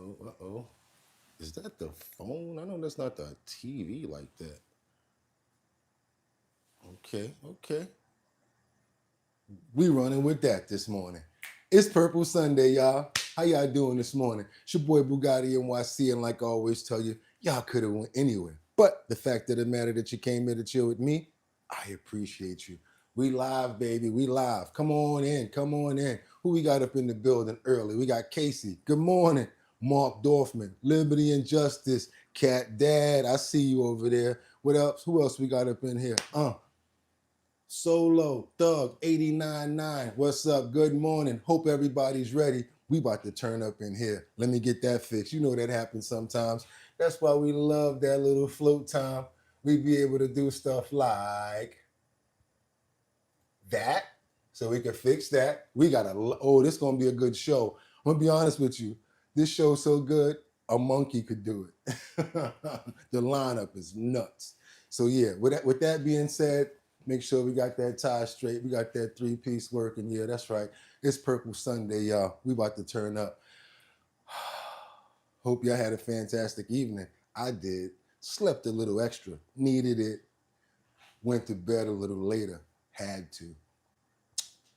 Uh-oh, uh-oh. Is that the phone? I know that's not the TV like that. Okay, okay. We running with that this morning. It's Purple Sunday, y'all. How y'all doing this morning? It's your boy Bugatti NYC, and like I always tell you, y'all could have went anywhere. But the fact of the matter that you came here to chill with me, I appreciate you. We live, baby. We live. Come on in. Come on in. Who we got up in the building early? We got Casey. Good morning. Mark Dorfman. Liberty and Justice. Cat Dad. I see you over there. What else? Who else we got up in here? Solo, Thug, 89.9. What's up? Good morning. Hope everybody's ready. We about to turn up in here. Let me get that fixed. You know that happens sometimes. That's why we love that little float time. We be able to do stuff like that. So we can fix that. We got this is going to be a good show. I'm going to be honest with you. This show's so good, a monkey could do it. The lineup is nuts. So yeah, with that being said, make sure we got that tie straight. We got that three-piece working. Yeah, that's right. It's Purple Sunday, y'all. We about to turn up. Hope y'all had a fantastic evening. I did. Slept a little extra. Needed it. Went to bed a little later. Had to.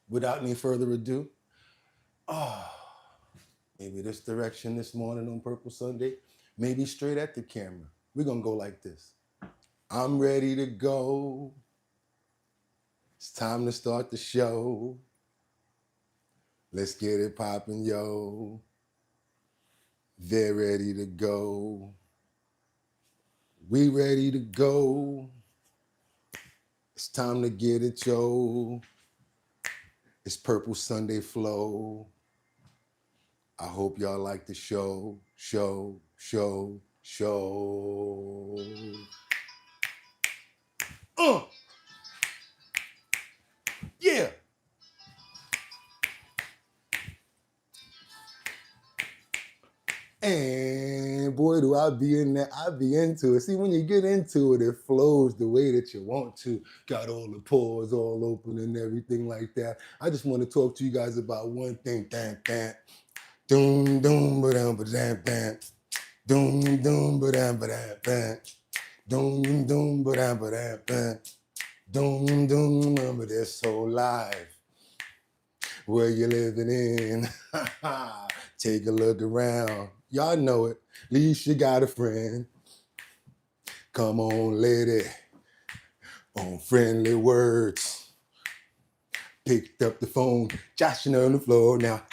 Without any further ado, maybe this direction this morning on Purple Sunday. Maybe straight at the camera. We're going to go like this. I'm ready to go. It's time to start the show. Let's get it poppin', yo. They're ready to go. We ready to go. It's time to get it, yo. It's Purple Sunday flow. I hope y'all like the show. Yeah. And boy, do I be in that. I be into it. See, when you get into it, it flows the way that you want to. Got all the pores all open and everything like that. I just want to talk to you guys about one thing. Doom, doom, ba-dum, ba-dam, bam. Doom, doom, ba-dam, ba-dam, bam. Doom, doom, ba-dam, ba-dam, bam. Doom, doom, remember this whole life. Where you living in? Take a look around. Y'all know it. At least you got a friend. Come on, lady. On friendly words. Picked up the phone, joshing on the floor. Now,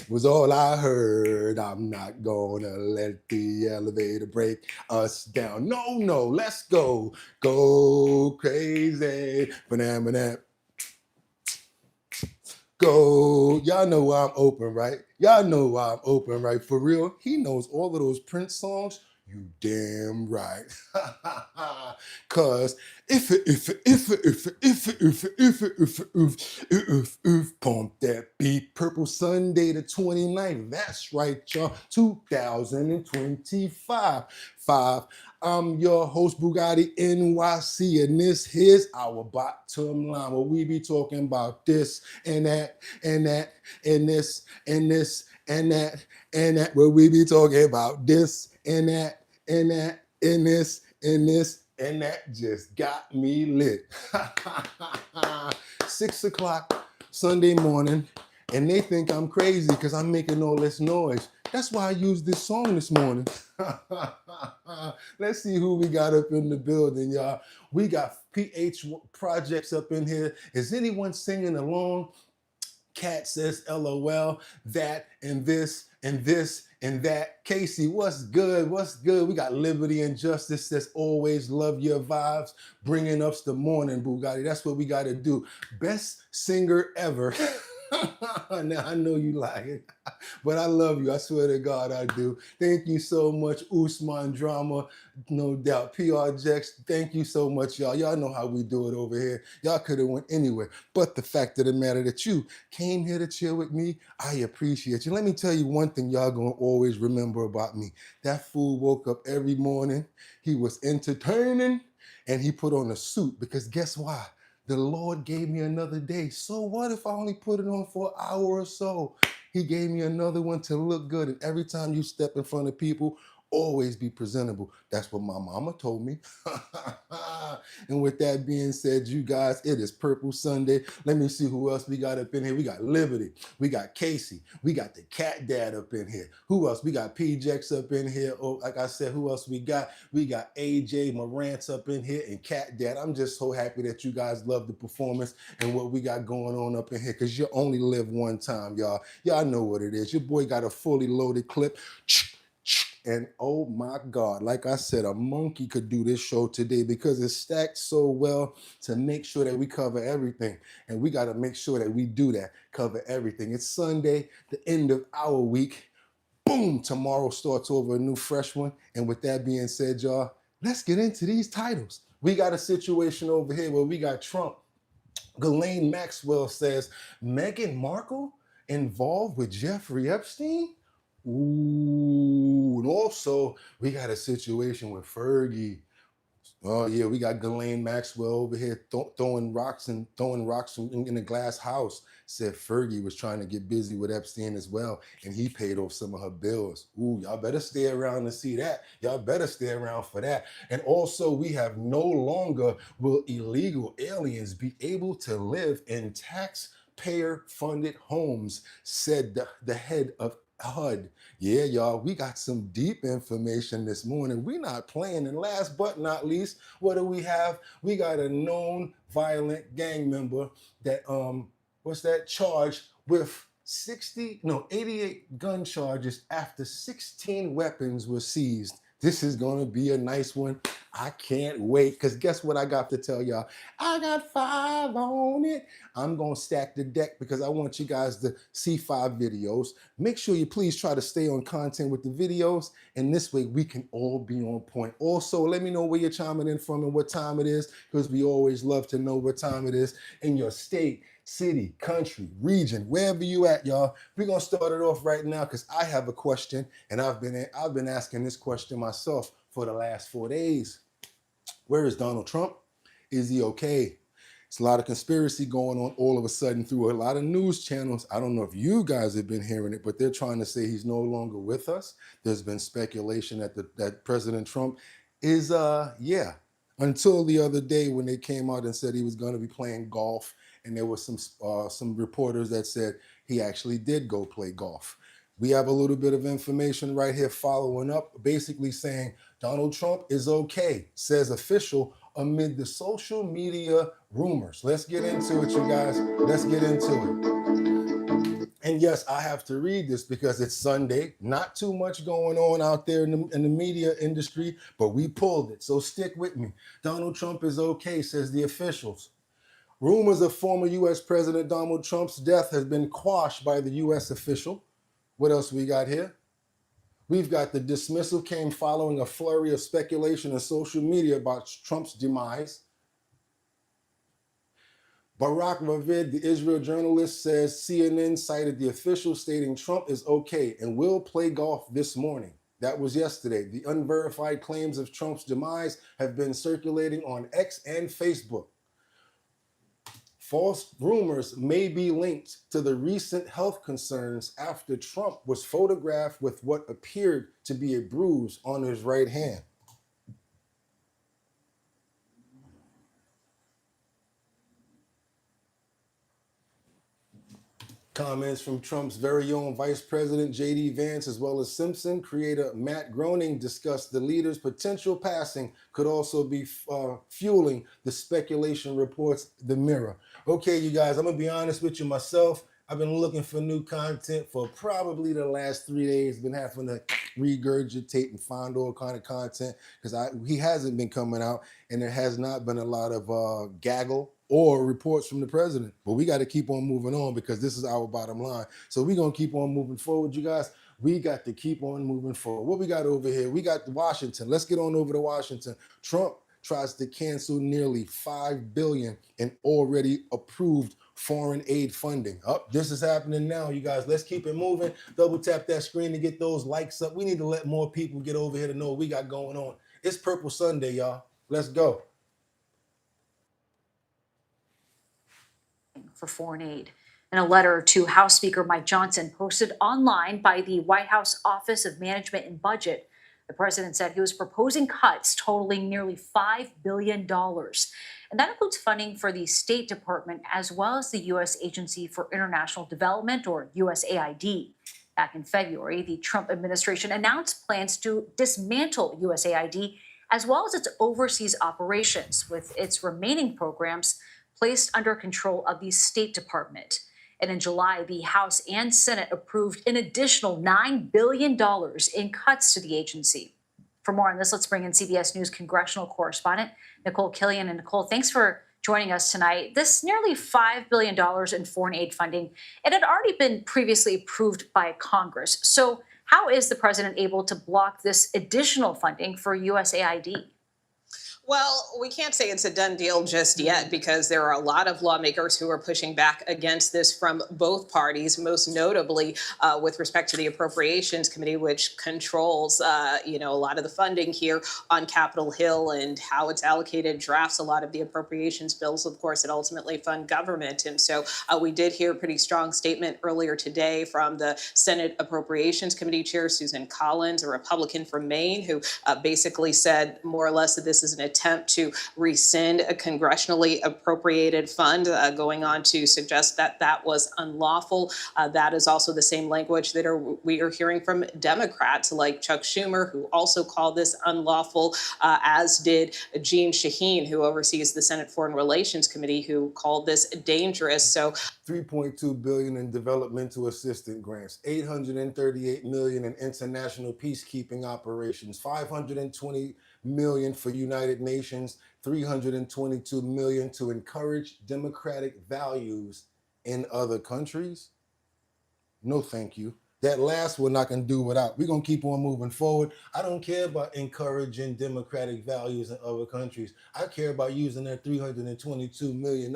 was all I heard. I'm not gonna let the elevator break us down. No, let's go. Go crazy. Banana. Go. Y'all know why I'm open, right? Y'all know why I'm open, right? For real, he knows all of those Prince songs. You damn right. Cause if pump that beat, Purple Sunday the 29th. That's right, y'all. 2025. I'm your host, Bugatti NYC, and this is our bottom line, where we be talking about this and that and that and this and this and that and that, where we be talking about this and that and that and this and this and that. Just got me lit. 6 o'clock Sunday morning, and they think I'm crazy because I'm making all this noise. That's why I used this song this morning. Let's see who we got up in the building, y'all. We got PH Projects up in here. Is anyone singing along? Cat says LOL, that and this and this and that. Casey, what's good? What's good? We got Liberty and Justice says always love your vibes. Bringing us the morning, Bugatti. That's what we got to do. Best singer ever. Now, I know you like it, but I love you. I swear to God, I do. Thank you so much, Usman Drama. No doubt. PR Jex, thank you so much, y'all. Y'all know how we do it over here. Y'all could have went anywhere. But the fact of the matter that you came here to chill with me, I appreciate you. Let me tell you one thing y'all gonna always remember about me. That fool woke up every morning. He was entertaining, and he put on a suit, because guess why? The Lord gave me another day. So what if I only put it on for an hour or so? He gave me another one to look good. And every time you step in front of people, always be presentable. That's what my mama told me. And with that being said, you guys, it is Purple Sunday. Let me see who else we got up in here. We got Liberty. We got Casey. We got the Cat Dad up in here. Who else? We got PJX up in here. Oh, like I said, who else we got? We got AJ Morant's up in here and Cat Dad. I'm just so happy that you guys love the performance and what we got going on up in here, because you only live one time, y'all. Y'all know what it is. Your boy got a fully loaded clip. And oh my God, like I said, a monkey could do this show today because it's stacked so well to make sure that we cover everything. And we got to make sure that we do that, cover everything. It's Sunday, the end of our week. Boom, tomorrow starts over a new fresh one. And with that being said, y'all, let's get into these titles. We got a situation over here where we got Trump. Ghislaine Maxwell says, Meghan Markle involved with Jeffrey Epstein? Ooh, and also we got a situation with Fergie. Oh yeah, we got Ghislaine Maxwell over here throwing rocks in a glass house. Said Fergie was trying to get busy with Epstein as well, and he paid off some of her bills. Ooh, y'all better stay around to see that. Y'all better stay around for that. And also, we have no longer will illegal aliens be able to live in taxpayer-funded homes, said the head of HUD. Yeah, y'all, we got some deep information this morning. We're not playing. And last but not least, what do we have? We got a known violent gang member that, charged with 88 gun charges after 16 weapons were seized. This is going to be a nice one. I can't wait, because guess what I got to tell y'all? I got 5 on it. I'm going to stack the deck because I want you guys to see 5 videos. Make sure you please try to stay on content with the videos, and this way we can all be on point. Also, let me know where you're chiming in from and what time it is, because we always love to know what time it is in your state, city, country, region, wherever you at, y'all. We're gonna start it off right now because I have a question, and I've been asking this question myself for the last 4 days. Where is Donald Trump? Is he okay? It's a lot of conspiracy going on all of a sudden through a lot of news channels. I don't know if you guys have been hearing it, but they're trying to say he's no longer with us. There's been speculation that President Trump is, until the other day when they came out and said he was going to be playing golf, and there was some reporters that said he actually did go play golf. We have a little bit of information right here following up, basically saying Donald Trump is okay, says official, amid the social media rumors. Let's get into it, you guys. Let's get into it. And yes, I have to read this because it's Sunday. Not too much going on out there in the media industry, but we pulled it. So stick with me. Donald Trump is okay, says the officials. Rumors of former U.S. President Donald Trump's death has been quashed by the U.S. official. What else we got here? We've got the dismissal came following a flurry of speculation on social media about Trump's demise. Barak Ravid, the Israel journalist, says CNN cited the official stating Trump is okay and will play golf this morning. That was yesterday. The unverified claims of Trump's demise have been circulating on X and Facebook. False rumors may be linked to the recent health concerns after Trump was photographed with what appeared to be a bruise on his right hand. Comments from Trump's very own Vice President J.D. Vance, as well as Simpson creator Matt Groening, discussed the leader's potential passing could also be fueling the speculation, reports The Mirror. Okay, you guys, I'm going to be honest with you myself. I've been looking for new content for probably the last 3 days. Been having to regurgitate and find all kind of content because he hasn't been coming out, and there has not been a lot of gaggle or reports from the president. But we got to keep on moving on because this is our bottom line. So we're going to keep on moving forward, you guys. We got to keep on moving forward. What we got over here? We got Washington. Let's get on over to Washington. Trump tries to cancel nearly $5 billion in already approved foreign aid funding. This is happening now, you guys. Let's keep it moving. Double tap that screen to get those likes up. We need to let more people get over here to know what we got going on. It's Purple Sunday, y'all. Let's go. For foreign aid. In a letter to House Speaker Mike Johnson posted online by the White House Office of Management and Budget, the president said he was proposing cuts totaling nearly $5 billion. And that includes funding for the State Department as well as the U.S. Agency for International Development, or USAID. Back in February, the Trump administration announced plans to dismantle USAID as well as its overseas operations, with its remaining programs placed under control of the State Department. And in July, the House and Senate approved an additional $9 billion in cuts to the agency. For more on this, let's bring in CBS News congressional correspondent Nicole Killian. And Nicole, thanks for joining us tonight. This nearly $5 billion in foreign aid funding, it had already been previously approved by Congress. So how is the president able to block this additional funding for USAID? Well, we can't say it's a done deal just yet because there are a lot of lawmakers who are pushing back against this from both parties, most notably with respect to the Appropriations Committee, which controls, a lot of the funding here on Capitol Hill and how it's allocated, drafts a lot of the appropriations bills, of course, that ultimately fund government. And so we did hear a pretty strong statement earlier today from the Senate Appropriations Committee Chair, Susan Collins, a Republican from Maine, who basically said more or less that this is an attempt to rescind a congressionally appropriated fund, going on to suggest that that was unlawful. That is also the same language that we are hearing from Democrats like Chuck Schumer, who also called this unlawful, as did Jeanne Shaheen, who oversees the Senate Foreign Relations Committee, who called this dangerous. So $3.2 billion in developmental assistance grants, $838 million in international peacekeeping operations, $520 million for United Nations, $322 million to encourage democratic values in other countries. No, thank you. That last one I can do without. We're going to keep on moving forward. I don't care about encouraging democratic values in other countries. I care about using that $322 million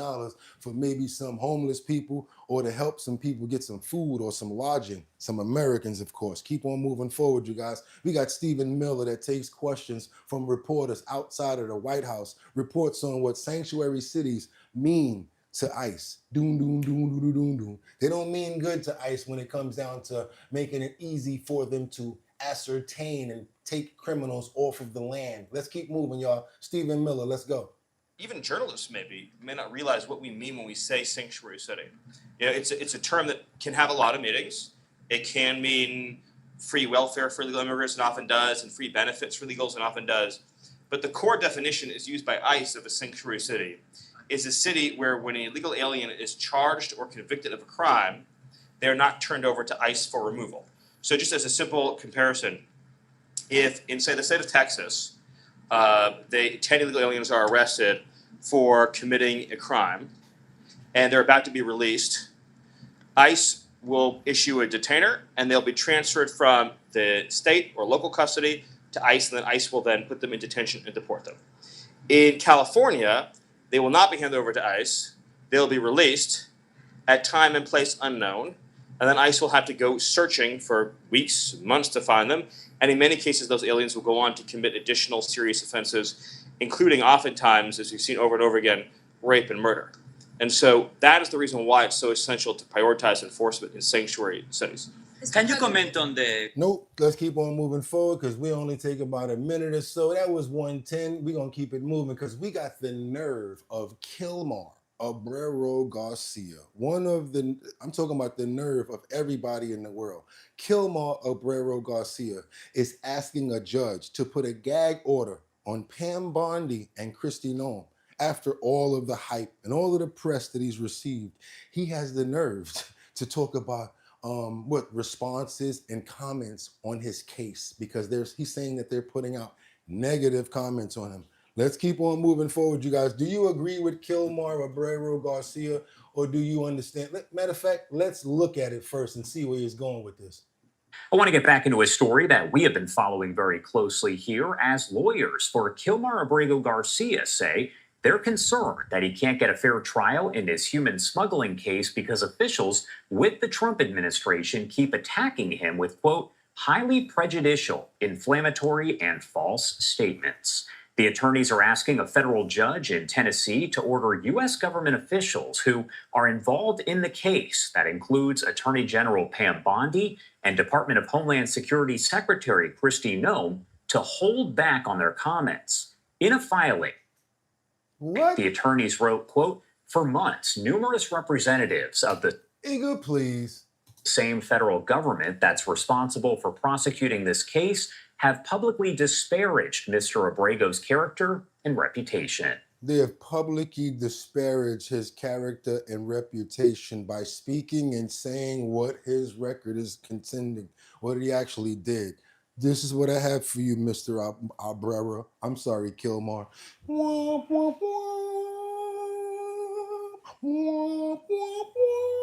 for maybe some homeless people or to help some people get some food or some lodging. Some Americans, of course. Keep on moving forward, you guys. We got Stephen Miller that takes questions from reporters outside of the White House, reports on what sanctuary cities mean to ICE. Doom, doom, doom, doom, doom, doom, doom. They don't mean good to ICE when it comes down to making it easy for them to ascertain and take criminals off of the land. Let's keep moving, y'all. Stephen Miller, let's go. Even journalists may not realize what we mean when we say sanctuary city. It's a term that can have a lot of meanings. It can mean free welfare for illegal immigrants, and often does, and free benefits for illegals, and often does. But the core definition is used by ICE of a sanctuary city is a city where when an illegal alien is charged or convicted of a crime, they're not turned over to ICE for removal. So just as a simple comparison, if in, say, the state of Texas, 10 illegal aliens are arrested for committing a crime and they're about to be released, ICE will issue a detainer and they'll be transferred from the state or local custody to ICE, and then ICE will then put them in detention and deport them. In California, they will not be handed over to ICE. They'll be released at time and place unknown, and then ICE will have to go searching for weeks, months to find them. And in many cases, those aliens will go on to commit additional serious offenses, including oftentimes, as we've seen over and over again, rape and murder. And so that is the reason why it's so essential to prioritize enforcement in sanctuary cities. Can you comment on the... Nope, let's keep on moving forward because we only take about a minute or so. That was 110. We're going to keep it moving because we got the nerve of Kilmar Abreu Garcia. I'm talking about the nerve of everybody in the world. Kilmar Abreu Garcia is asking a judge to put a gag order on Pam Bondi and Kristi Noem. After all of the hype and all of the press that he's received, he has the nerves to talk about responses and comments on his case because he's saying that they're putting out negative comments on him. Let's keep on moving forward, you guys. Do you agree with Kilmar Abreu Garcia or do you understand? Matter of fact, let's look at it first and see where he's going with this. I want to get back into a story that we have been following very closely here as lawyers for Kilmar Abreu Garcia say they're concerned that he can't get a fair trial in his human smuggling case because officials with the Trump administration keep attacking him with, quote, highly prejudicial, inflammatory, and false statements. The attorneys are asking a federal judge in Tennessee to order U.S. government officials who are involved in the case. That includes Attorney General Pam Bondi and Department of Homeland Security Secretary Kristi Noem to hold back on their comments. In a filing, What? the attorneys wrote, quote, "For months, numerous representatives of the Igor, please. same federal government that's responsible for prosecuting this case have publicly disparaged Mr. Abrego's character and reputation." They have publicly disparaged his character and reputation by speaking and saying what his record is contending, what he actually did. This is what I have for you, Mr. Abrera. I'm sorry, Kilmar. Womp, womp, womp. Womp, womp, womp.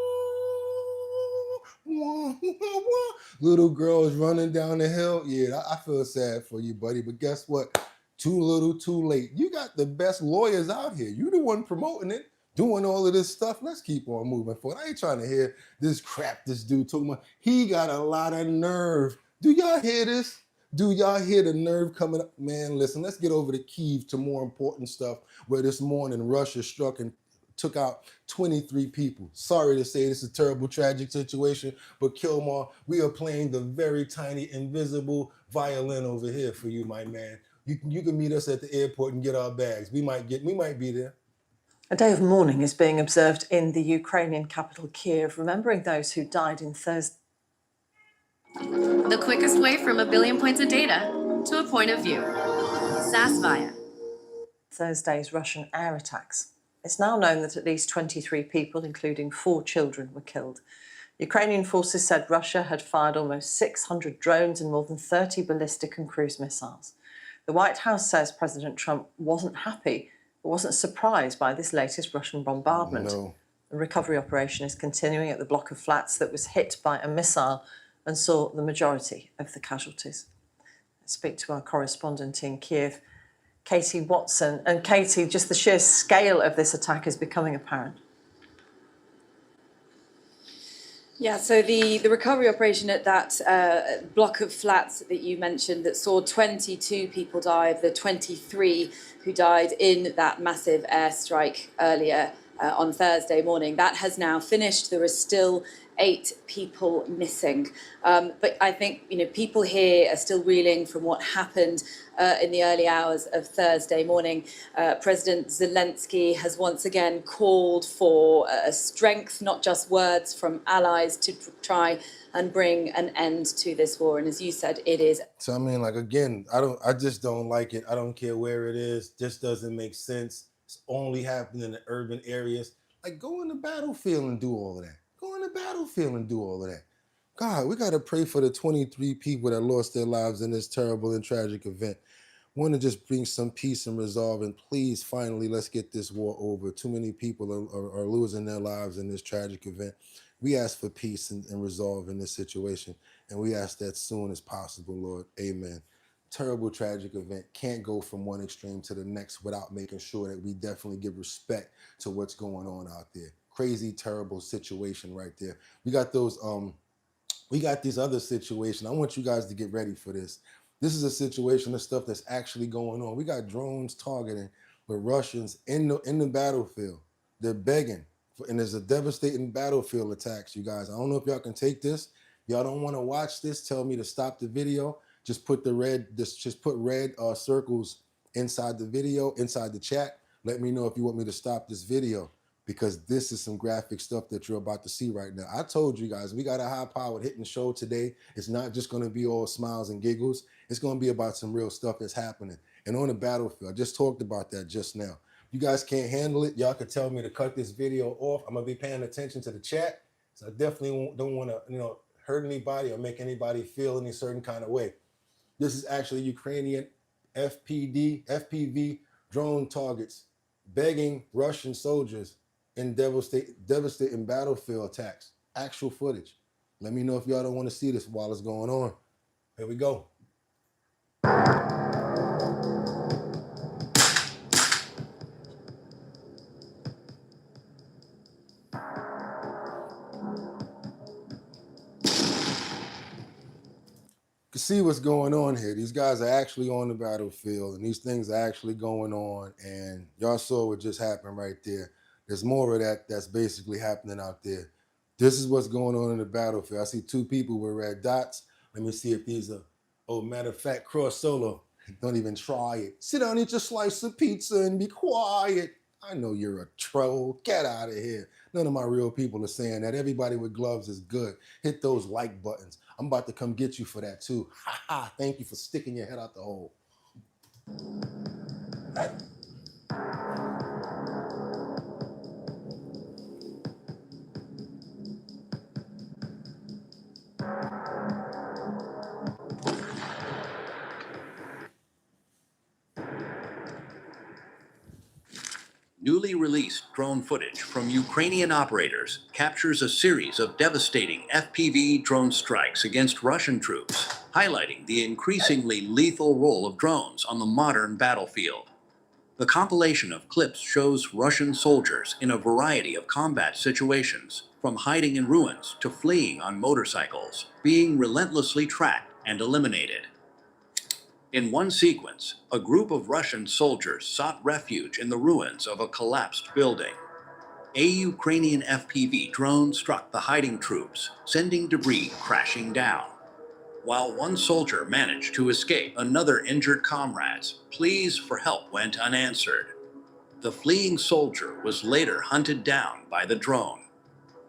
Womp, womp, womp. Little girls running down the hill. Yeah, I feel sad for you, buddy. But guess what? Too little, too late. You got the best lawyers out here. You the one promoting it, doing all of this stuff. Let's keep on moving forward. I ain't trying to hear this crap this dude talking about. He got a lot of nerve. Do y'all hear this? Do y'all hear the nerve coming up? Man, listen, let's get over to Kyiv to more important stuff, where this morning Russia struck and took out 23 people. Sorry to say this is a terrible, tragic situation, but Kilmar, we are playing the very tiny, invisible violin over here for you, my man. You can meet us at the airport and get our bags. We might be there. A day of mourning is being observed in the Ukrainian capital Kiev, remembering those who died in Thursday. The quickest way from a billion points of data to a point of view. SAS Via. Thursday's Russian air attacks. It's now known that at least 23 people, including 4 children, were killed. Ukrainian forces said Russia had fired almost 600 drones and more than 30 ballistic and cruise missiles. The White House says President Trump wasn't happy, but wasn't surprised by this latest Russian bombardment. No. The recovery operation is continuing at the block of flats that was hit by a missile and saw the majority of the casualties. Let's speak to our correspondent in Kiev, Katie Watson. And Katie, just the sheer scale of this attack is becoming apparent. Yeah, so the recovery operation at that block of flats that you mentioned that saw 22 people die of the 23 who died in that massive airstrike earlier on Thursday morning, that has now finished. There are still 8 people missing. But I think, people here are still reeling from what happened in the early hours of Thursday morning. President Zelensky has once again called for strength, not just words, from allies to try and bring an end to this war. And as you said, it is. So I mean, I just don't like it. I don't care where it is. Just doesn't make sense. It's only happening in the urban areas. Like, go in the battlefield and do all of that. Go in the battlefield and do all of that. God, we got to pray for the 23 people that lost their lives in this terrible and tragic event. Want to just bring some peace and resolve, and please, finally, let's get this war over. Too many people are losing their lives in this tragic event. We ask for peace and resolve in this situation, and we ask that soon as possible, Lord. Amen. Terrible, tragic event. Can't go from one extreme to the next without making sure that we definitely give respect to what's going on out there. Crazy, terrible situation right there. We got these other situations. I want you guys to get ready for this. This is a situation of stuff that's actually going on. We got drones targeting the Russians in the battlefield. They're begging, and there's a devastating battlefield attacks, you guys. I don't know if y'all can take this. Y'all don't want to watch this, tell me to stop the video. Just put red circles inside the video, inside the chat. Let me know if you want me to stop this video, because this is some graphic stuff that you're about to see right now. I told you guys, we got a high-powered hitting show today. It's not just going to be all smiles and giggles. It's going to be about some real stuff that's happening. And on the battlefield, I just talked about that just now. You guys can't handle it. Y'all could tell me to cut this video off. I'm going to be paying attention to the chat. So I definitely don't want to, hurt anybody or make anybody feel any certain kind of way. This is actually Ukrainian FPV drone targets begging Russian soldiers in devastating battlefield attacks. Actual footage. Let me know if y'all don't want to see this while it's going on. Here we go. You see what's going on here. These guys are actually on the battlefield, and these things are actually going on. And y'all saw what just happened right there. There's more of that that's basically happening out there. This is what's going on in the battlefield. I see 2 people with red dots. Let me see if these are, oh, matter of fact, cross solo. Don't even try it. Sit down, eat your slice of pizza and be quiet. I know you're a troll. Get out of here. None of my real people are saying that. Everybody with gloves is good. Hit those like buttons. I'm about to come get you for that too. Ha ha. Thank you for sticking your head out the hole. Newly released drone footage from Ukrainian operators captures a series of devastating FPV drone strikes against Russian troops, highlighting the increasingly lethal role of drones on the modern battlefield. The compilation of clips shows Russian soldiers in a variety of combat situations, from hiding in ruins to fleeing on motorcycles, being relentlessly tracked and eliminated. In one sequence, a group of Russian soldiers sought refuge in the ruins of a collapsed building. A Ukrainian FPV drone struck the hiding troops, sending debris crashing down. While one soldier managed to escape, another injured comrade's pleas for help went unanswered. The fleeing soldier was later hunted down by the drone.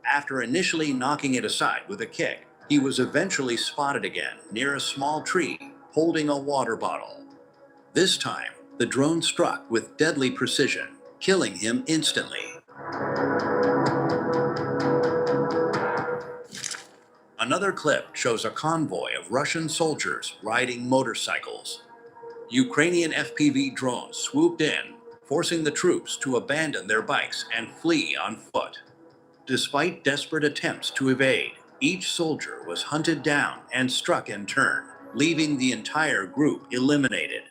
After initially knocking it aside with a kick, he was eventually spotted again near a small tree, holding a water bottle. This time, the drone struck with deadly precision, killing him instantly. Another clip shows a convoy of Russian soldiers riding motorcycles. Ukrainian FPV drones swooped in, forcing the troops to abandon their bikes and flee on foot. Despite desperate attempts to evade, each soldier was hunted down and struck in turn, leaving the entire group eliminated.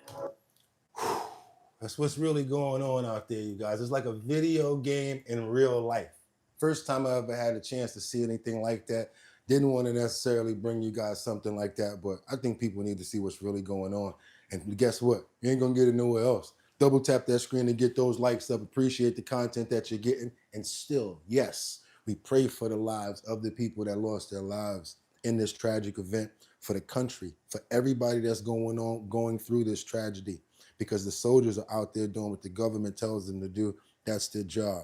That's what's really going on out there, you guys. It's like a video game in real life. First time I ever had a chance to see anything like that. Didn't want to necessarily bring you guys something like that, but I think people need to see what's really going on. And guess what? You ain't gonna get it nowhere else. Double tap that screen to get those likes up. Appreciate the content that you're getting. And still, yes, we pray for the lives of the people that lost their lives in this tragic event, for the country, for everybody that's going through this tragedy, because the soldiers are out there doing what the government tells them to do. That's their job.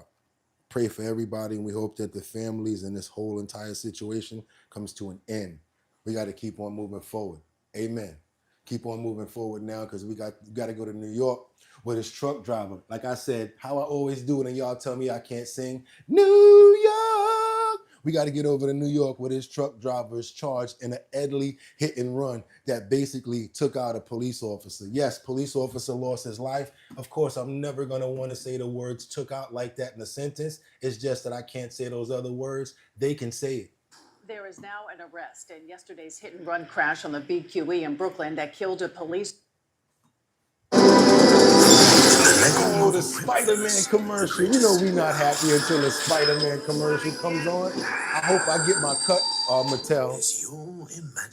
Pray for everybody, and we hope that the families and this whole entire situation comes to an end. We got to keep on moving forward. Amen. Keep on moving forward now, because we got to go to New York with this truck driver. Like I said, how I always do it, and y'all tell me I can't sing. New York! We got to get over to New York where this truck driver is charged in a deadly hit and run that basically took out a police officer. Yes, police officer lost his life. Of course, I'm never going to want to say the words took out like that in a sentence. It's just that I can't say those other words. They can say it. There is now an arrest in yesterday's hit and run crash on the BQE in Brooklyn that killed a police. Oh, the Spider-Man commercial. You know we not happy until the Spider-Man commercial comes on. I hope I get my cut, Mattel.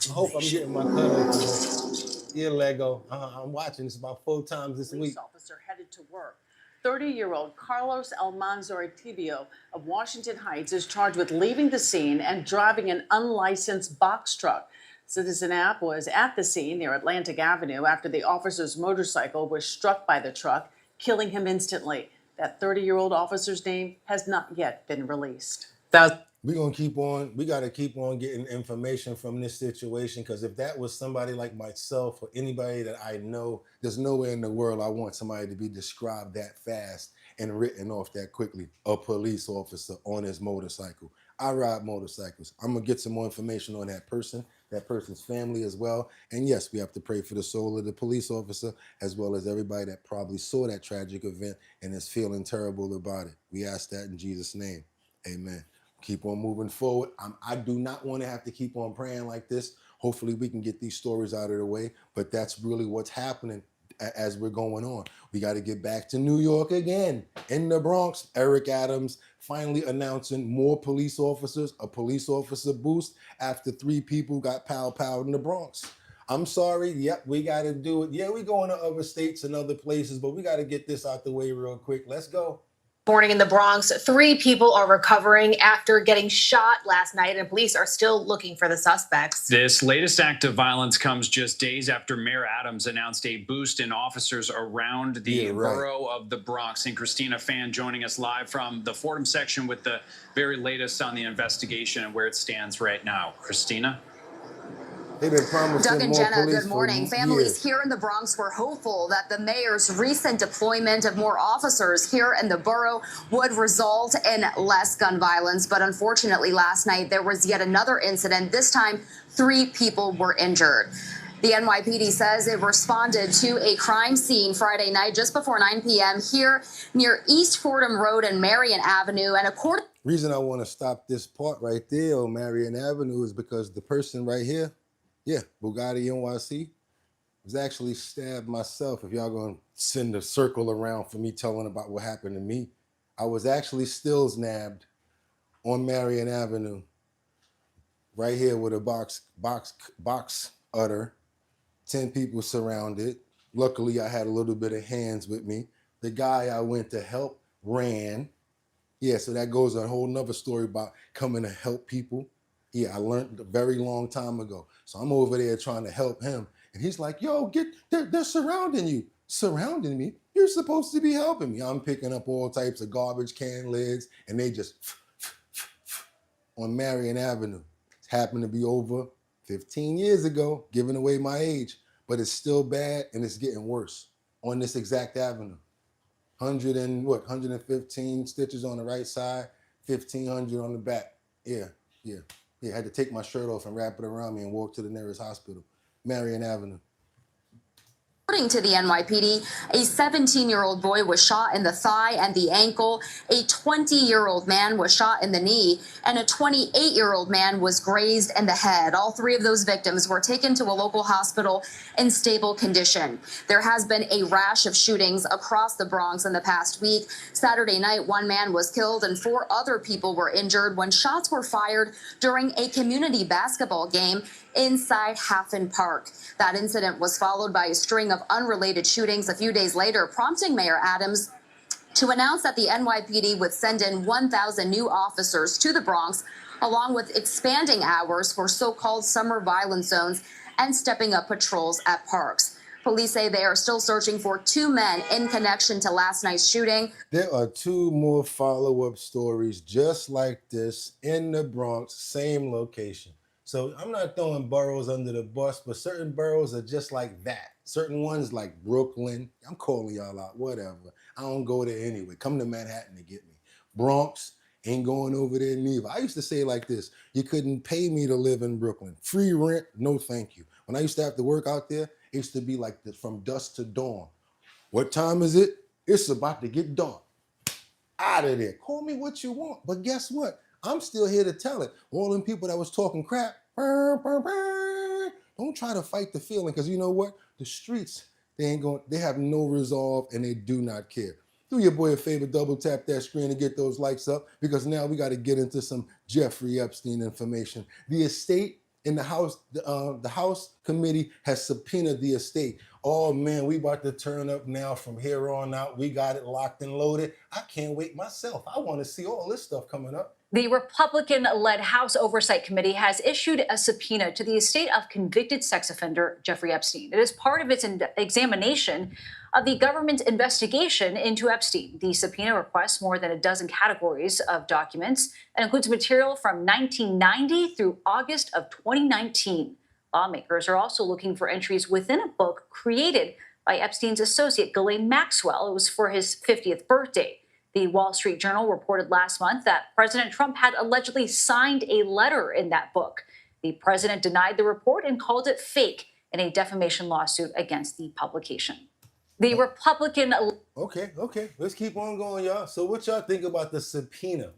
I hope I'm getting my cut off. Yeah, Lego. I'm watching this about 4 times this week. Police officer headed to work. 30-year-old Carlos Almanzar Tibio of Washington Heights is charged with leaving the scene and driving an unlicensed box truck. Citizen App was at the scene near Atlantic Avenue after the officer's motorcycle was struck by the truck, killing him instantly. That 30-year-old officer's name has not yet been released. We got to keep on getting information from this situation, because if that was somebody like myself or anybody that I know, there's nowhere in the world I want somebody to be described that fast and written off that quickly. A police officer on his motorcycle. I ride motorcycles. I'm going to get some more information on that person's family as well. And yes, we have to pray for the soul of the police officer, as well as everybody that probably saw that tragic event and is feeling terrible about it. We ask that in Jesus' name. Amen. Keep on moving forward. I do not want to have to keep on praying like this. Hopefully we can get these stories out of the way, but that's really what's happening as we're going on. We got to get back to New York again. In the Bronx, Eric Adams finally announcing more police officers, a police officer boost after 3 people got pow-powed in the Bronx. I'm sorry. Yep, we got to do it. Yeah, we going to other states and other places, but we got to get this out the way real quick. Let's go. Morning in the Bronx, 3 people are recovering after getting shot last night, and police are still looking for the suspects. This latest act of violence comes just days after Mayor Adams announced a boost in officers around the borough of the Bronx. And Christina Fan joining us live from the Fordham section with the very latest on the investigation and where it stands right now. Christina? Doug and Jenna, good morning. Families years. here in the Bronx were hopeful that the mayor's recent deployment of more officers here in the borough would result in less gun violence. But unfortunately, last night there was yet another incident. This time, 3 people were injured. The NYPD says it responded to a crime scene Friday night just before 9 p.m. here near East Fordham Road and Marion Avenue. And according reason I want to stop this part right there on Marion Avenue is because the person right here, BOOGOTTINYC, was actually stabbed myself. If y'all gonna send a circle around for me telling about what happened to me, I was actually still nabbed on Marion Avenue, right here with a box utter. 10 people surrounded. Luckily, I had a little bit of hands with me. The guy I went to help ran. Yeah, so that goes a whole nother story about coming to help people. Yeah, I learned a very long time ago. So I'm over there trying to help him. And he's like, yo, they're surrounding you. Surrounding me? You're supposed to be helping me. I'm picking up all types of garbage can lids, and they just on Marion Avenue. It happened to be over 15 years ago, giving away my age, but it's still bad and it's getting worse on this exact avenue. 115 stitches on the right side, 1,500 on the back. Yeah, I had to take my shirt off and wrap it around me and walk to the nearest hospital, Marion Avenue. According to the NYPD, a 17-year-old boy was shot in the thigh and the ankle, a 20-year-old man was shot in the knee, and a 28-year-old man was grazed in the head. All 3 of those victims were taken to a local hospital in stable condition. There has been a rash of shootings across the Bronx in the past week. Saturday night, 1 man was killed and 4 other people were injured when shots were fired during a community basketball game inside Haffen Park. That incident was followed by a string of unrelated shootings a few days later, prompting Mayor Adams to announce that the NYPD would send in 1,000 new officers to the Bronx, along with expanding hours for so-called summer violence zones and stepping up patrols at parks. Police say they are still searching for 2 men in connection to last night's shooting. There are 2 more follow-up stories just like this in the Bronx, same location. So I'm not throwing boroughs under the bus, but certain boroughs are just like that. Certain ones like Brooklyn, I'm calling y'all out, whatever. I don't go there anyway. Come to Manhattan to get me. Bronx, ain't going over there neither. I used to say like this, you couldn't pay me to live in Brooklyn. Free rent, no thank you. When I used to have to work out there, it used to be like this from dusk to dawn. What time is it? It's about to get dark. Out of there. Call me what you want, but guess what? I'm still here to tell it. All them people that was talking crap, don't try to fight the feeling, because you know what? The streets, they have no resolve and they do not care. Do your boy a favor, double tap that screen and get those likes up, because now we got to get into some Jeffrey Epstein information. The estate in the House, the House committee has subpoenaed the estate. Oh man, we about to turn up now from here on out. We got it locked and loaded. I can't wait myself. I want to see all this stuff coming up. The Republican-led House Oversight Committee has issued a subpoena to the estate of convicted sex offender Jeffrey Epstein. It is part of its examination of the government's investigation into Epstein. The subpoena requests more than a dozen categories of documents and includes material from 1990 through August of 2019. Lawmakers are also looking for entries within a book created by Epstein's associate, Ghislaine Maxwell. It was for his 50th birthday. The Wall Street Journal reported last month that President Trump had allegedly signed a letter in that book. The president denied the report and called it fake in a defamation lawsuit against the publication. The Republican... Okay. Let's keep on going, y'all. So what y'all think about the subpoena?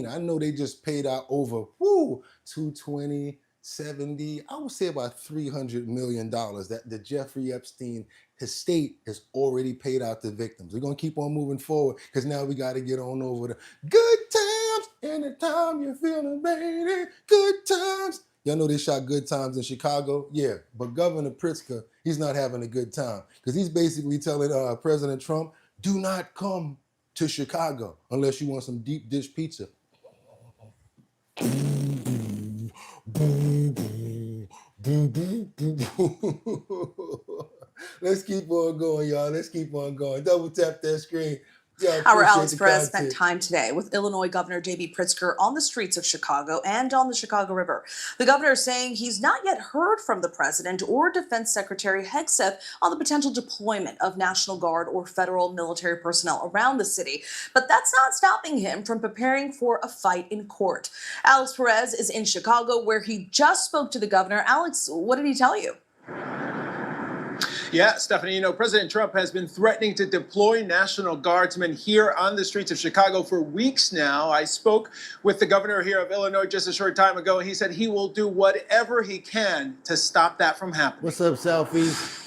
I know they just paid out over, 220, 70, I would say about $300 million that the Jeffrey Epstein estate has already paid out to victims. We're going to keep on moving forward, because now we got to get on over the good times. Anytime you're feeling baby, good times. Y'all know they shot Good Times in Chicago? Yeah, but Governor Pritzker, he's not having a good time because he's basically telling President Trump, do not come to Chicago unless you want some deep dish pizza. Let's keep on going, y'all. Let's keep on going. Double tap that screen. Our Alex Perez spent time today with Illinois Governor J.B. Pritzker on the streets of Chicago and on the Chicago River. The governor is saying he's not yet heard from the president or Defense Secretary Hegseth on the potential deployment of National Guard or federal military personnel around the city. But that's not stopping him from preparing for a fight in court. Alex Perez is in Chicago, where he just spoke to the governor. Alex, what did he tell you? Yeah, Stephanie, you know, President Trump has been threatening to deploy National Guardsmen here on the streets of Chicago for weeks now. I spoke with the governor here of Illinois just a short time ago, and he said he will do whatever he can to stop that from happening. What's up, selfies?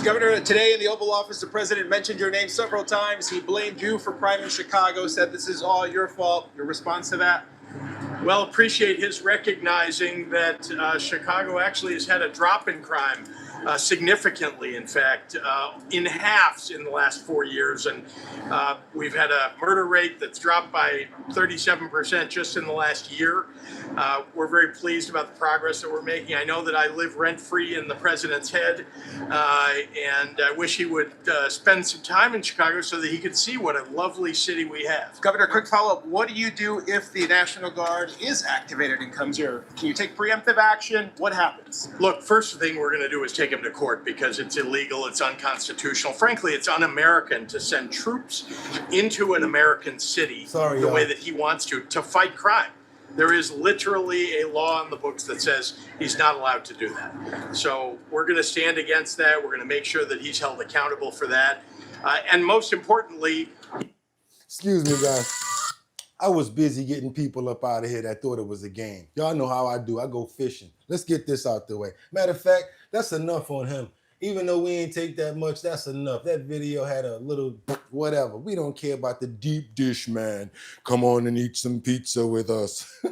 Governor, today in the Oval Office, the president mentioned your name several times. He blamed you for crime in Chicago, said this is all your fault. Your response to that? Well, appreciate his recognizing that Chicago actually has had a drop in crime. Significantly, in fact, in halves in the last 4 years. And we've had a murder rate that's dropped by 37% just in the last year. We're very pleased about the progress that we're making. I know that I live rent-free in the president's head, and I wish he would spend some time in Chicago so that he could see what a lovely city we have. Governor, quick follow-up. What do you do if the National Guard is activated and comes here? Can you take preemptive action? What happens? Look, first thing we're going to do is take him to court because it's illegal, it's unconstitutional. Frankly, it's un-American to send troops into an American city the way that he wants to fight crime. There is literally a law in the books that says he's not allowed to do that. So we're going to stand against that. We're going to make sure that he's held accountable for that. And most importantly... Excuse me, guys. I was busy getting people up out of here that thought it was a game. Y'all know how I do. I go fishing. Let's get this out the way. Matter of fact, that's enough on him. Even though we ain't take that much, that's enough. That video had a little whatever. We don't care about the deep dish, man. Come on and eat some pizza with us.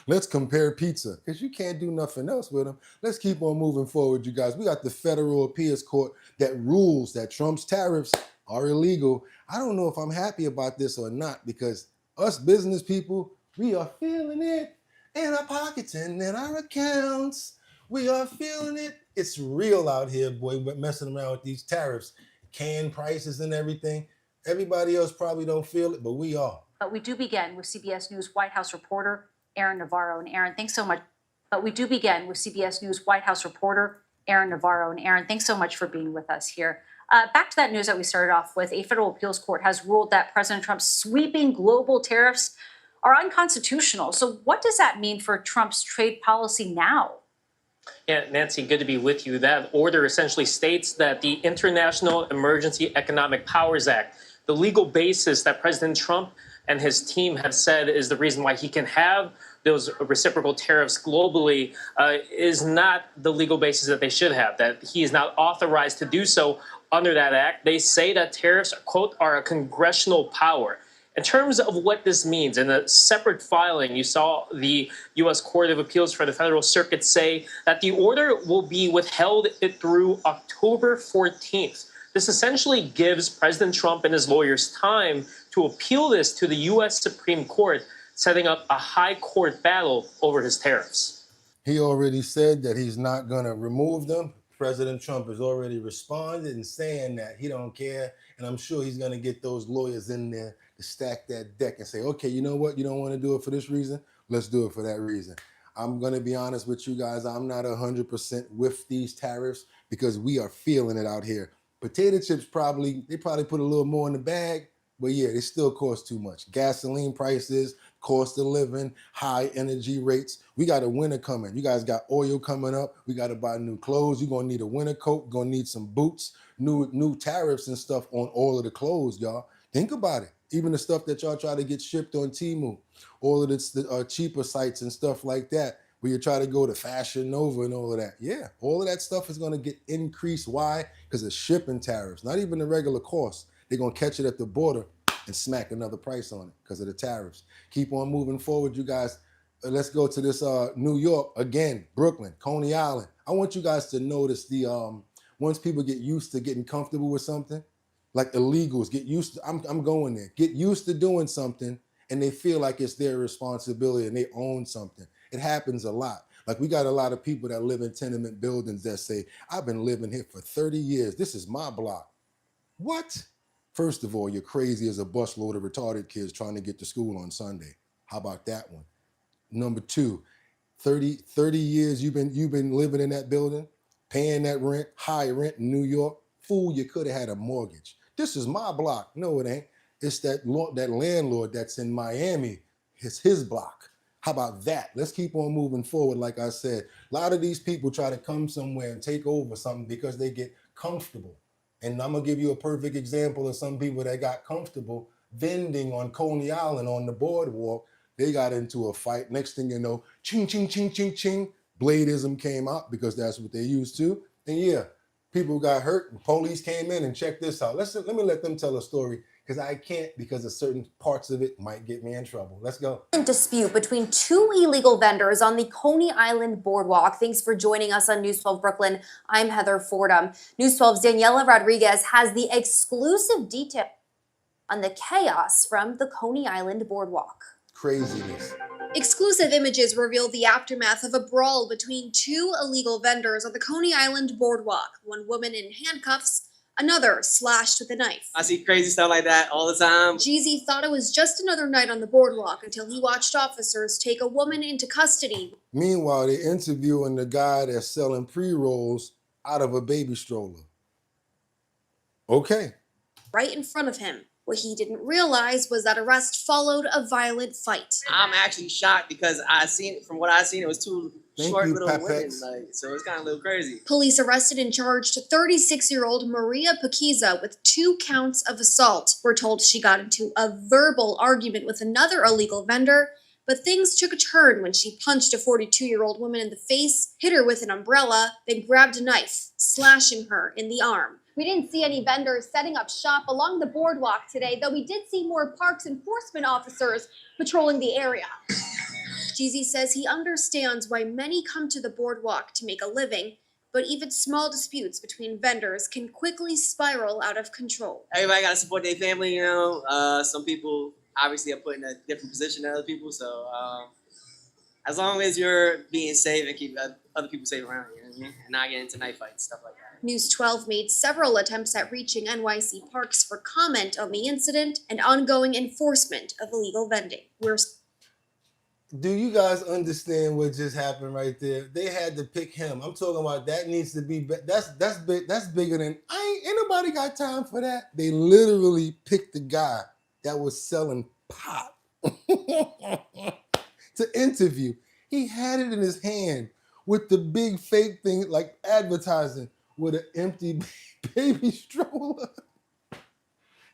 Let's compare pizza, because you can't do nothing else with them. Let's keep on moving forward, you guys. We got the Federal Appeals Court that rules that Trump's tariffs are illegal. I don't know if I'm happy about this or not, because us business people, we are feeling it in our pockets and in our accounts. We are feeling it. It's real out here, boy, messing around with these tariffs, can prices and everything. Everybody else probably don't feel it, but we are. But we do begin with CBS News White House reporter Aaron Navarro. And Aaron, thanks so much. But we do begin with CBS News White House reporter Aaron Navarro. And Aaron, thanks so much for being with us here. Back to that news that we started off with, a federal appeals court has ruled that President Trump's sweeping global tariffs are unconstitutional. So what does that mean for Trump's trade policy now? Yeah, Nancy, good to be with you. That order essentially states that the International Emergency Economic Powers Act, the legal basis that President Trump and his team have said is the reason why he can have those reciprocal tariffs globally, is not the legal basis that they should have, that he is not authorized to do so under that act. They say that tariffs, quote, are a congressional power. In terms of what this means, in a separate filing, you saw the U.S. Court of Appeals for the Federal Circuit say that the order will be withheld through October 14th. This essentially gives President Trump and his lawyers time to appeal this to the U.S. Supreme Court, setting up a high court battle over his tariffs. He already said that he's not going to remove them. President Trump has already responded and saying that he don't care. And I'm sure he's going to get those lawyers in there to stack that deck and say, okay, you know what? You don't want to do it for this reason. Let's do it for that reason. I'm going to be honest with you guys. I'm not 100% with these tariffs because we are feeling it out here. Potato chips they probably put a little more in the bag, but yeah, they still cost too much. Gasoline prices, cost of living, high energy rates. We got a winter coming. You guys got oil coming up. We got to buy new clothes. You're going to need a winter coat. You're going to need some boots, new tariffs and stuff on all of the clothes, y'all. Think about it. Even the stuff that y'all try to get shipped on Temu, all of the cheaper sites and stuff like that, where you try to go to Fashion Nova and all of that. Yeah, all of that stuff is going to get increased. Why? Because of shipping tariffs, not even the regular cost. They're going to catch it at the border and smack another price on it because of the tariffs. Keep on moving forward, you guys. let's go to this New York again, Brooklyn, Coney Island. I want you guys to notice the once people get used to getting comfortable with something, like illegals get used to, I'm going there, get used to doing something and they feel like it's their responsibility and they own something. It happens a lot. Like we got a lot of people that live in tenement buildings that say, I've been living here for 30 years. This is my block. What? First of all, you're crazy as a busload of retarded kids trying to get to school on Sunday. How about that one? Number two, 30 years you've been living in that building, paying that rent, high rent in New York. Fool, you could have had a mortgage. This is my block. No, it ain't. It's that landlord that's in Miami. It's his block. How about that? Let's keep on moving forward. Like I said, a lot of these people try to come somewhere and take over something because they get comfortable. And I'm gonna give you a perfect example of some people that got comfortable vending on Coney Island on the boardwalk. They got into a fight. Next thing you know, ching, ching, ching, ching, ching. Bladeism came out because that's what they used to. And yeah, people got hurt and police came in and checked this out. Let me let them tell a story because I can't because of certain parts of it might get me in trouble. Let's go. Dispute between two illegal vendors on the Coney Island boardwalk. Thanks for joining us on News 12 Brooklyn. I'm Heather Fordham. News 12's Daniela Rodriguez has the exclusive detail on the chaos from the Coney Island boardwalk. Craziness. Exclusive images reveal the aftermath of a brawl between two illegal vendors on the Coney Island boardwalk. One woman in handcuffs, another slashed with a knife. I see crazy stuff like that all the time. Jeezy thought it was just another night on the boardwalk until he watched officers take a woman into custody. Meanwhile, they're interviewing the guy that's selling pre-rolls out of a baby stroller. Okay. Right in front of him. What he didn't realize was that arrest followed a violent fight. I'm actually shocked because from what I seen, it was two short little women, so it's kind of a little crazy. Police arrested and charged 36-year-old Maria Paquiza with 2 counts of assault. We're told she got into a verbal argument with another illegal vendor, but things took a turn when she punched a 42-year-old woman in the face, hit her with an umbrella, then grabbed a knife, slashing her in the arm. We didn't see any vendors setting up shop along the boardwalk today, though we did see more parks enforcement officers patrolling the area. Jeezy says he understands why many come to the boardwalk to make a living, but even small disputes between vendors can quickly spiral out of control. Everybody got to support their family, you know. Some people obviously are put in a different position than other people, so as long as you're being safe and keep other people safe around you, know what I mean? And not get into knife fights, stuff like that. News 12 made several attempts at reaching NYC Parks for comment on the incident and ongoing enforcement of illegal vending. Do you guys understand what just happened right there? They had to pick him. I'm talking about that needs to be, that's bigger than, ain't nobody got time for that. They literally picked the guy that was selling pot to interview. He had it in his hand with the big fake thing like advertising with an empty baby stroller.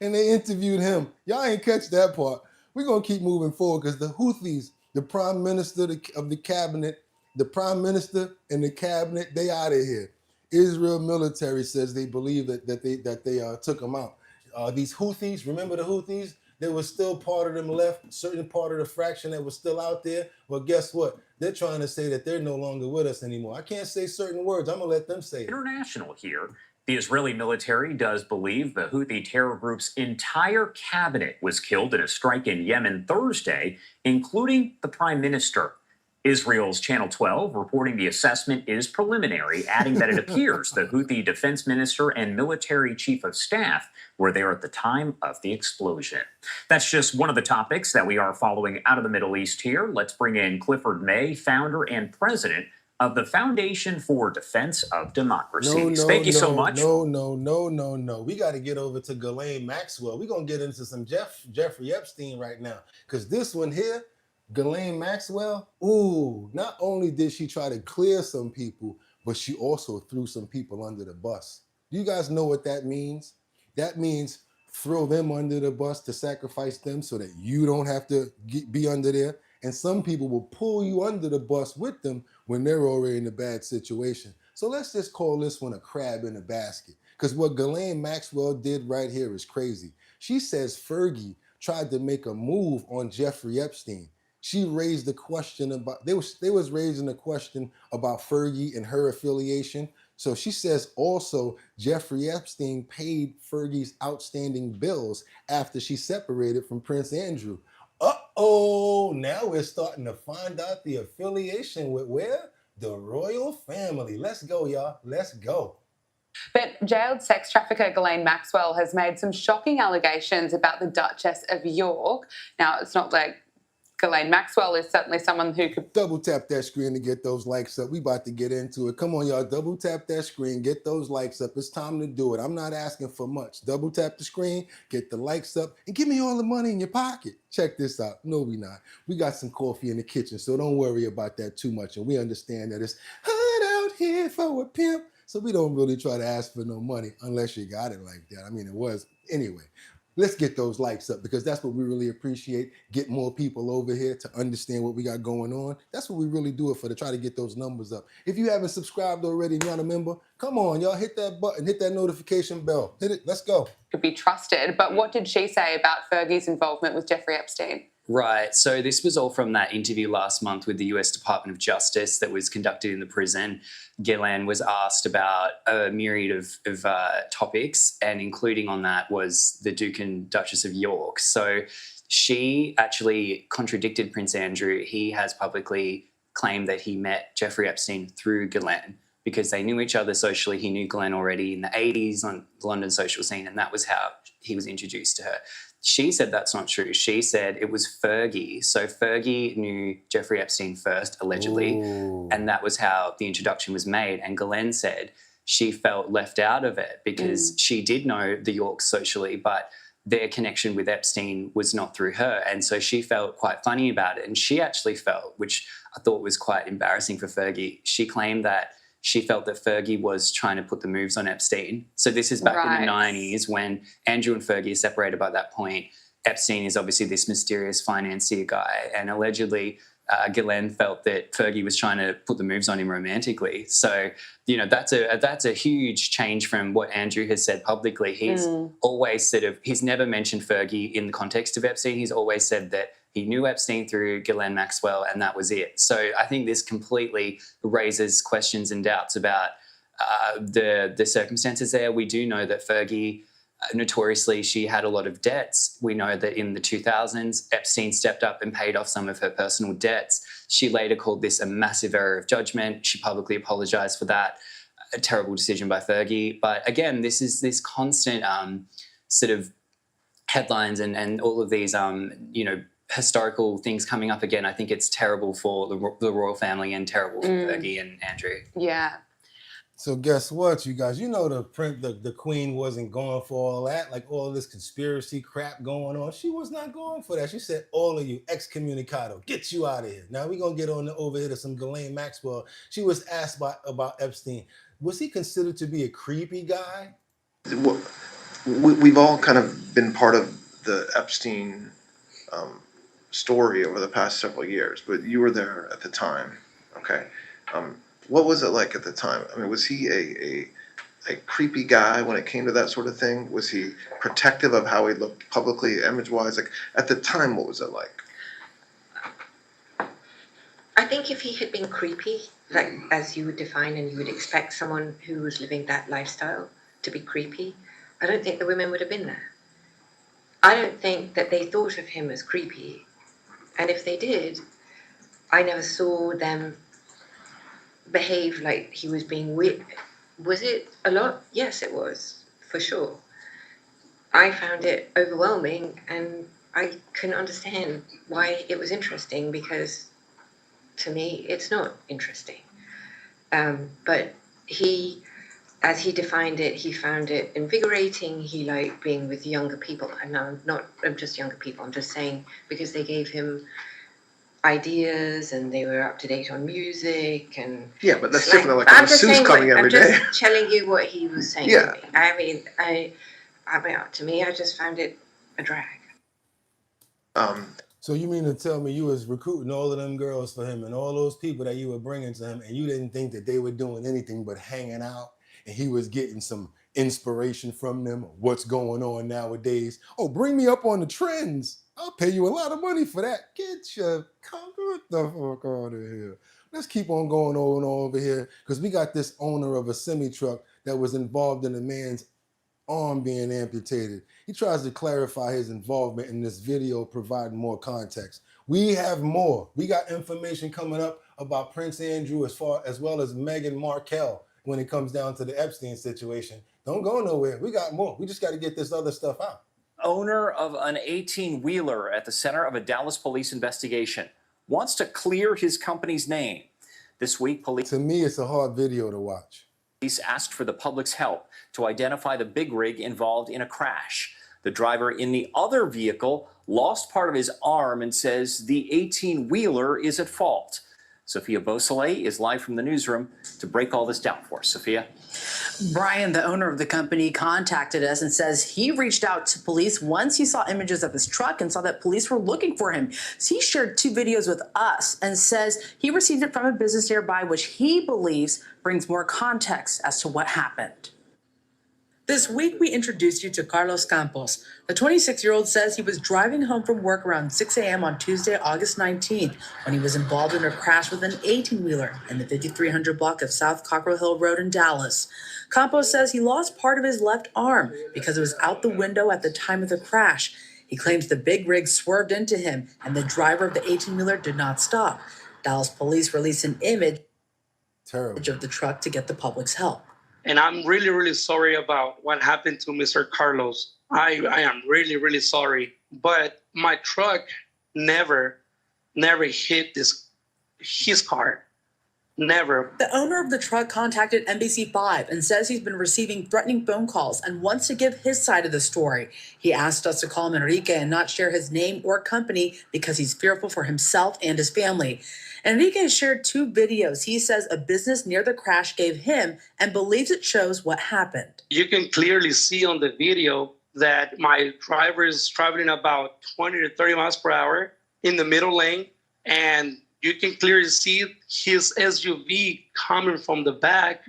And they interviewed him. Y'all ain't catch that part. We're gonna keep moving forward because the Houthis, the prime minister of the cabinet, the prime minister and the cabinet, they out of here. Israel military says they believe that they took them out. These Houthis, remember the Houthis? There was still part of them left, certain part of the fraction that was still out there. Well, guess what? They're trying to say that they're no longer with us anymore. I can't say certain words. I'm gonna let them say it. International here. The Israeli military does believe the Houthi terror group's entire cabinet was killed in a strike in Yemen Thursday, including the prime minister. Israel's Channel 12 reporting the assessment is preliminary, adding that it appears the Houthi defense minister and military chief of staff were there at the time of the explosion. That's just one of the topics that we are following out of the Middle East here. Let's bring in Clifford May, founder and president of the Foundation for Defense of Democracy. Thank you so much. No. We got to get over to Ghislaine Maxwell. We're going to get into some Jeffrey Epstein right now. Because this one here, Ghislaine Maxwell, ooh, not only did she try to clear some people, but she also threw some people under the bus. Do you guys know what that means? That means throw them under the bus to sacrifice them so that you don't have to be under there. And some people will pull you under the bus with them when they're already in a bad situation. So let's just call this one a crab in a basket. Because what Ghislaine Maxwell did right here is crazy. She says Fergie tried to make a move on Jeffrey Epstein. she raised the question about, they was raising the question about Fergie and her affiliation. So she says also Jeffrey Epstein paid Fergie's outstanding bills after she separated from Prince Andrew. Uh-oh, now we're starting to find out the affiliation with where? The royal family. Let's go, y'all. Let's go. But jailed sex trafficker Ghislaine Maxwell has made some shocking allegations about the Duchess of York. Now, it's not like Ghislaine Maxwell is certainly someone who could... Double tap that screen to get those likes up. We about to get into it. Come on, y'all. Double tap that screen. Get those likes up. It's time to do it. I'm not asking for much. Double tap the screen, get the likes up, and give me all the money in your pocket. Check this out. No, we not. We got some coffee in the kitchen, so don't worry about that too much. And we understand that it's hot out here for a pimp. So we don't really try to ask for no money unless you got it like that. I mean, it was. Anyway, let's get those likes up because that's what we really appreciate. Get more people over here to understand what we got going on. That's what we really do it for, to try to get those numbers up. If you haven't subscribed already and you're not a member, come on, y'all, hit that button, hit that notification bell. Hit it. Let's go. Could be trusted. But what did she say about Fergie's involvement with Jeffrey Epstein? Right. So this was all from that interview last month with the US Department of Justice that was conducted in the prison. Ghislaine was asked about a myriad of topics, and including on that was the Duke and Duchess of York. So she actually contradicted Prince Andrew. He has publicly claimed that he met Jeffrey Epstein through Ghislaine because they knew each other socially. He knew Ghislaine already in the 80s on the London social scene, and that was how he was introduced to her. She said that's not true. She said it was Fergie. So Fergie knew Jeffrey Epstein first, allegedly, and that was how the introduction was made. And Ghislaine said she felt left out of it because she did know the Yorks socially, but their connection with Epstein was not through her. And so she felt quite funny about it. And she actually felt, which I thought was quite embarrassing for Fergie, she claimed that she felt that Fergie was trying to put the moves on Epstein. So this is back in the 90s when Andrew and Fergie are separated by that point. Epstein is obviously this mysterious financier guy, and allegedly Ghislaine felt that Fergie was trying to put the moves on him romantically. So, you know, that's a huge change from what Andrew has said publicly. He's always he's never mentioned Fergie in the context of Epstein. He's always said that he knew Epstein through Ghislaine Maxwell, and that was it. So I think this completely raises questions and doubts about the circumstances there. We do know that Fergie, notoriously, she had a lot of debts. We know that in the 2000s, Epstein stepped up and paid off some of her personal debts. She later called this a massive error of judgment. She publicly apologized for that. A terrible decision by Fergie. But again, this is this constant sort of headlines and all of these, historical things coming up again. I think it's terrible for the royal family and terrible for Fergie and Andrew. Yeah. So guess what, you guys? You know the queen wasn't going for all that, like all this conspiracy crap going on. She was not going for that. She said, all of you, excommunicado, get you out of here. Now we're going to get over here to some Ghislaine Maxwell. She was asked about Epstein. Was he considered to be a creepy guy? We've all kind of been part of the Epstein story over the past several years, but you were there at the time, okay? What was it like at the time? I mean, was he a creepy guy when it came to that sort of thing? Was he protective of how he looked publicly, image-wise? Like, at the time, what was it like? I think if he had been creepy, like as you would define and you would expect someone who was living that lifestyle to be creepy, I don't think the women would have been there. I don't think that they thought of him as creepy. And if they did, I never saw them behave like he was being weird. Was it a lot? Yes, it was, for sure. I found it overwhelming, and I couldn't understand why it was interesting, because to me, it's not interesting. But he, as he defined it, he found it invigorating. He liked being with younger people. And I'm just younger people. I'm just saying because they gave him ideas and they were up to date on music and yeah, but that's different than like a masseuse coming every day. I'm just telling you what he was saying to me. I mean, to me, I just found it a drag. So you mean to tell me you was recruiting all of them girls for him and all those people that you were bringing to him, and you didn't think that they were doing anything but hanging out, and he was getting some inspiration from them? What's going on nowadays? Oh, bring me up on the trends. I'll pay you a lot of money for that. Get the fuck out of here. Let's keep on going on over here because we got this owner of a semi-truck that was involved in a man's arm being amputated. He tries to clarify his involvement in this video, providing more context. We have more. We got information coming up about Prince Andrew as well as Meghan Markle when it comes down to the Epstein situation. Don't go nowhere. We got more. We just got to get this other stuff out. Owner of an 18-wheeler at the center of a Dallas police investigation wants to clear his company's name. This week, police... To me, it's a hard video to watch. Police asked for the public's help to identify the big rig involved in a crash. The driver in the other vehicle lost part of his arm and says the 18-wheeler is at fault. Sophia Beausoleil is live from the newsroom to break all this down for us. Sophia? Brian, the owner of the company, contacted us and says he reached out to police once he saw images of his truck and saw that police were looking for him. So he shared 2 videos with us and says he received it from a business nearby, which he believes brings more context as to what happened. This week, we introduced you to Carlos Campos. The 26-year-old says he was driving home from work around 6 a.m. on Tuesday, August 19th, when he was involved in a crash with an 18-wheeler in the 5300 block of South Cockrell Hill Road in Dallas. Campos says he lost part of his left arm because it was out the window at the time of the crash. He claims the big rig swerved into him and the driver of the 18-wheeler did not stop. Dallas police released an image of the truck to get the public's help. And I'm really, really sorry about what happened to Mr. Carlos. I am really, really sorry. But my truck never hit his car. Never. The owner of the truck contacted NBC5 and says he's been receiving threatening phone calls and wants to give his side of the story. He asked us to call him Enrique and not share his name or company because he's fearful for himself and his family. Enrique shared 2 videos he says a business near the crash gave him and believes it shows what happened. You can clearly see on the video that my driver is traveling about 20 to 30 miles per hour in the middle lane, and you can clearly see his SUV coming from the back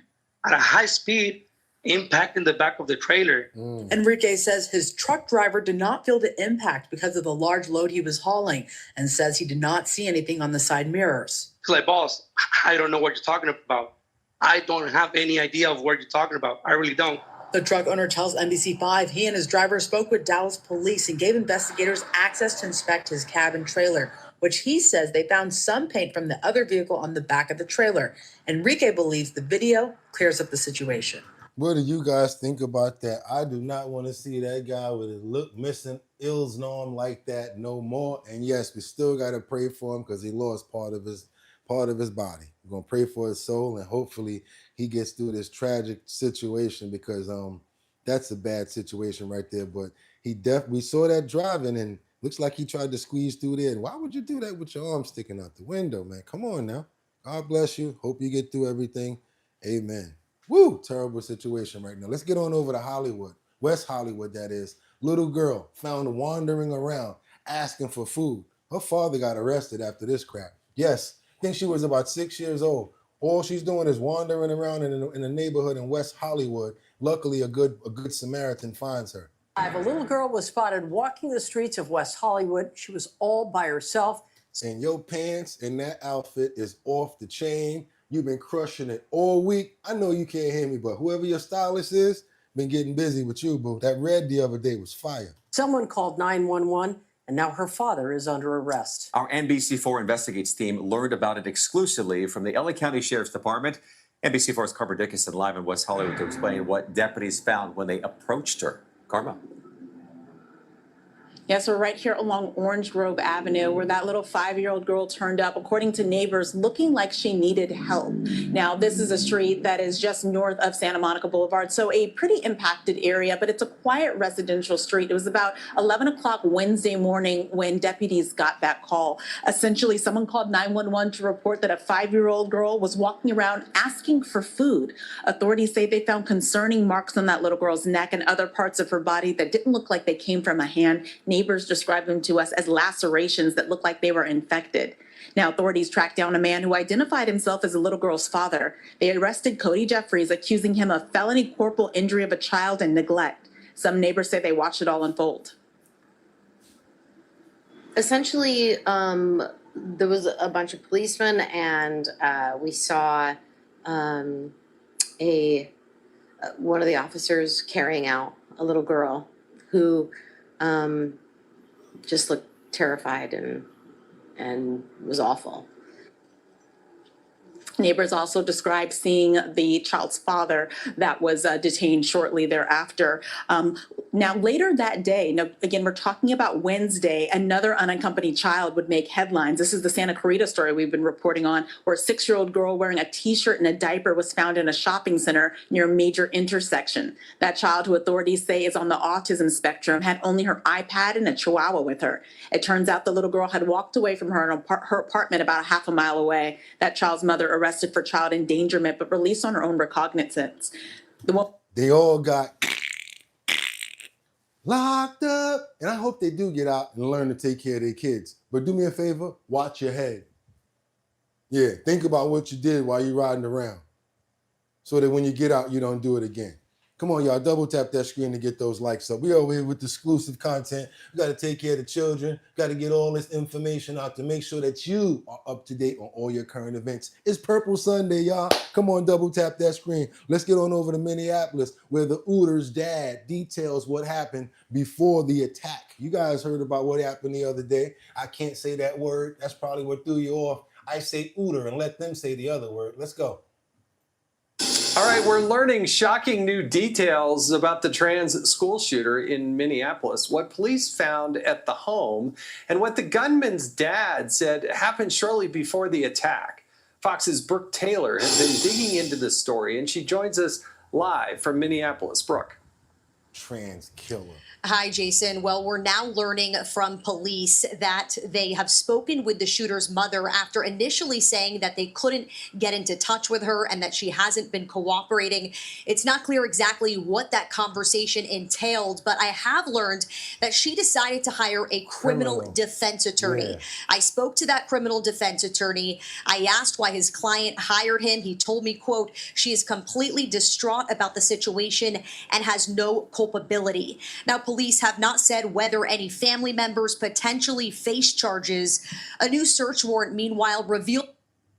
at a high speed, impacting the back of the trailer. Enrique says his truck driver did not feel the impact because of the large load he was hauling and says he did not see anything on the side mirrors. He's like, boss, I don't know what you're talking about. I don't have any idea of what you're talking about. I really don't. The truck owner tells NBC5 he and his driver spoke with Dallas police and gave investigators access to inspect his cab and trailer, which he says they found some paint from the other vehicle on the back of the trailer. Enrique believes the video clears up the situation. What do you guys think about that? I do not want to see that guy with his look missing, Ill's arm like that no more. And yes, we still got to pray for him because he lost part of his body. We're going to pray for his soul and hopefully he gets through this tragic situation because that's a bad situation right there. But we saw that driving and looks like he tried to squeeze through there. And why would you do that with your arm sticking out the window, man? Come on now. God bless you. Hope you get through everything. Amen. Woo, terrible situation right now. Let's get on over to Hollywood, West Hollywood, that is. Little girl found wandering around asking for food. Her father got arrested after this crap. Yes, I think she was about 6 years old. All she's doing is wandering around in a neighborhood in West Hollywood. Luckily, a good Samaritan finds her. A little girl was spotted walking the streets of West Hollywood. She was all by herself. And your pants and that outfit is off the chain. You've been crushing it all week. I know you can't hear me, but whoever your stylist is, been getting busy with you, boo. That red the other day was fire. Someone called 911, and now her father is under arrest. Our NBC4 Investigates team learned about it exclusively from the LA County Sheriff's Department. NBC4's Carver Dickinson live in West Hollywood to explain what deputies found when they approached her. Karma. Yes, we're right here along Orange Grove Avenue where that little 5-year-old girl turned up, according to neighbors, looking like she needed help. Now, this is a street that is just north of Santa Monica Boulevard, so a pretty impacted area, but it's a quiet residential street. It was about 11 o'clock Wednesday morning when deputies got that call. Essentially, someone called 911 to report that a 5-year-old girl was walking around asking for food. Authorities say they found concerning marks on that little girl's neck and other parts of her body that didn't look like they came from a hand. Neighbors described them to us as lacerations that looked like they were infected. Now, authorities tracked down a man who identified himself as the little girl's father. They arrested Cody Jeffries, accusing him of felony corporal injury of a child and neglect. Some neighbors say they watched it all unfold. Essentially, there was a bunch of policemen, and we saw one of the officers carrying out a little girl who just looked terrified and was awful. Neighbors also described seeing the child's father that was detained shortly thereafter. Now, later that day, now, again, we're talking about Wednesday, another unaccompanied child would make headlines. This is the Santa Clarita story we've been reporting on, where a 6-year-old girl wearing a T-shirt and a diaper was found in a shopping center near a major intersection. That child, who authorities say is on the autism spectrum, had only her iPad and a chihuahua with her. It turns out the little girl had walked away from her apartment about a half a mile away. That child's mother arrested for child endangerment, but released on her own recognizance. They all got locked up, and I hope they do get out and learn to take care of their kids. But do me a favor, watch your head. Yeah, think about what you did while you're riding around, so that when you get out, you don't do it again. Come on, y'all, double tap that screen to get those likes up. We over here with exclusive content. We got to take care of the children. Got to get all this information out to make sure that you are up to date on all your current events. It's Purple Sunday, y'all. Come on, double tap that screen. Let's get on over to Minneapolis, where the Ooter's dad details what happened before the attack. You guys heard about what happened the other day. I can't say that word. That's probably what threw you off. I say Ooter and let them say the other word. Let's go. All right, we're learning shocking new details about the trans school shooter in Minneapolis, what police found at the home, and what the gunman's dad said happened shortly before the attack. Fox's Brooke Taylor has been digging into this story, and she joins us live from Minneapolis. Brooke. Trans killer. Hi, Jason. Well, we're now learning from police that they have spoken with the shooter's mother after initially saying that they couldn't get into touch with her and that she hasn't been cooperating. It's not clear exactly what that conversation entailed, but I have learned that she decided to hire a criminal defense attorney. Yeah. I spoke to that criminal defense attorney. I asked why his client hired him. He told me, quote, she is completely distraught about the situation and has no culpability. Now, police have not said whether any family members potentially face charges. A new search warrant, meanwhile, revealed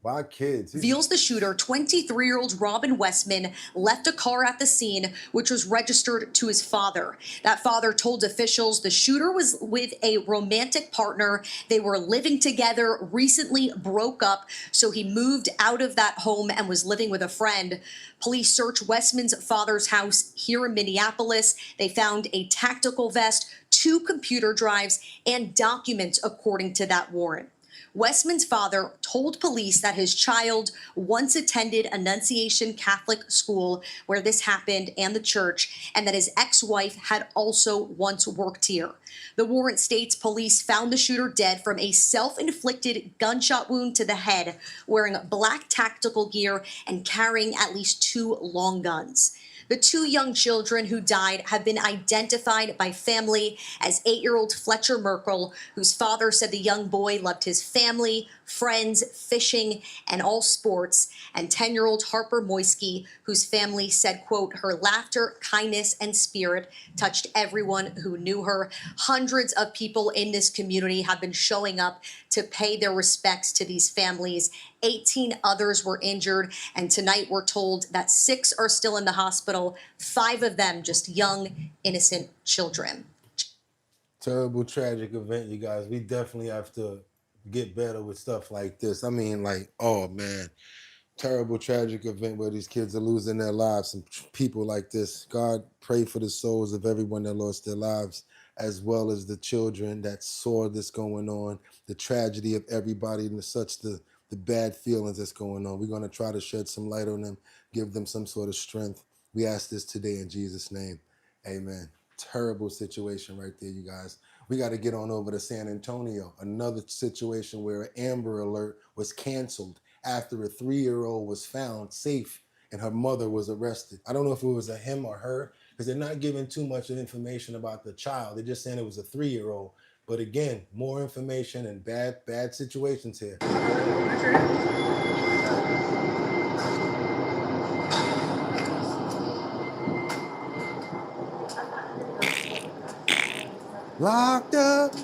reveals the shooter, 23-year-old Robin Westman, left a car at the scene, which was registered to his father. That father told officials the shooter was with a romantic partner. They were living together, recently broke up, so he moved out of that home and was living with a friend. Police searched Westman's father's house here in Minneapolis. They found a tactical vest, 2 computer drives, and documents, according to that warrant. Westman's father told police that his child once attended Annunciation Catholic School, where this happened, and the church, and that his ex-wife had also once worked here. The warrant states police found the shooter dead from a self-inflicted gunshot wound to the head, wearing black tactical gear and carrying at least 2 long guns. The 2 young children who died have been identified by family as 8-year-old Fletcher Merkel, whose father said the young boy loved his family, friends, fishing, and all sports, and 10-year-old Harper Moisky, whose family said, quote, her laughter, kindness, and spirit touched everyone who knew her. Hundreds of people in this community have been showing up to pay their respects to these families. 18 others were injured, and tonight we're told that 6 are still in the hospital, 5 of them just young, innocent children. Terrible, tragic event, you guys. We definitely have to get better with stuff like this. I mean, like, oh man, terrible, tragic event where these kids are losing their lives. Some people like this. God, pray for the souls of everyone that lost their lives, as well as the children that saw this going on, the tragedy of everybody and the bad feelings that's going on. We're going to try to shed some light on them, give them some sort of strength. We ask this today in Jesus' name. Amen. Terrible situation right there, you guys. We got to get on over to San Antonio. Another situation where an Amber Alert was canceled after a 3-year-old was found safe and her mother was arrested. I don't know if it was a him or her, because they're not giving too much of information about the child. They're just saying it was a 3-year-old. But again, more information and bad situations here. Locked up.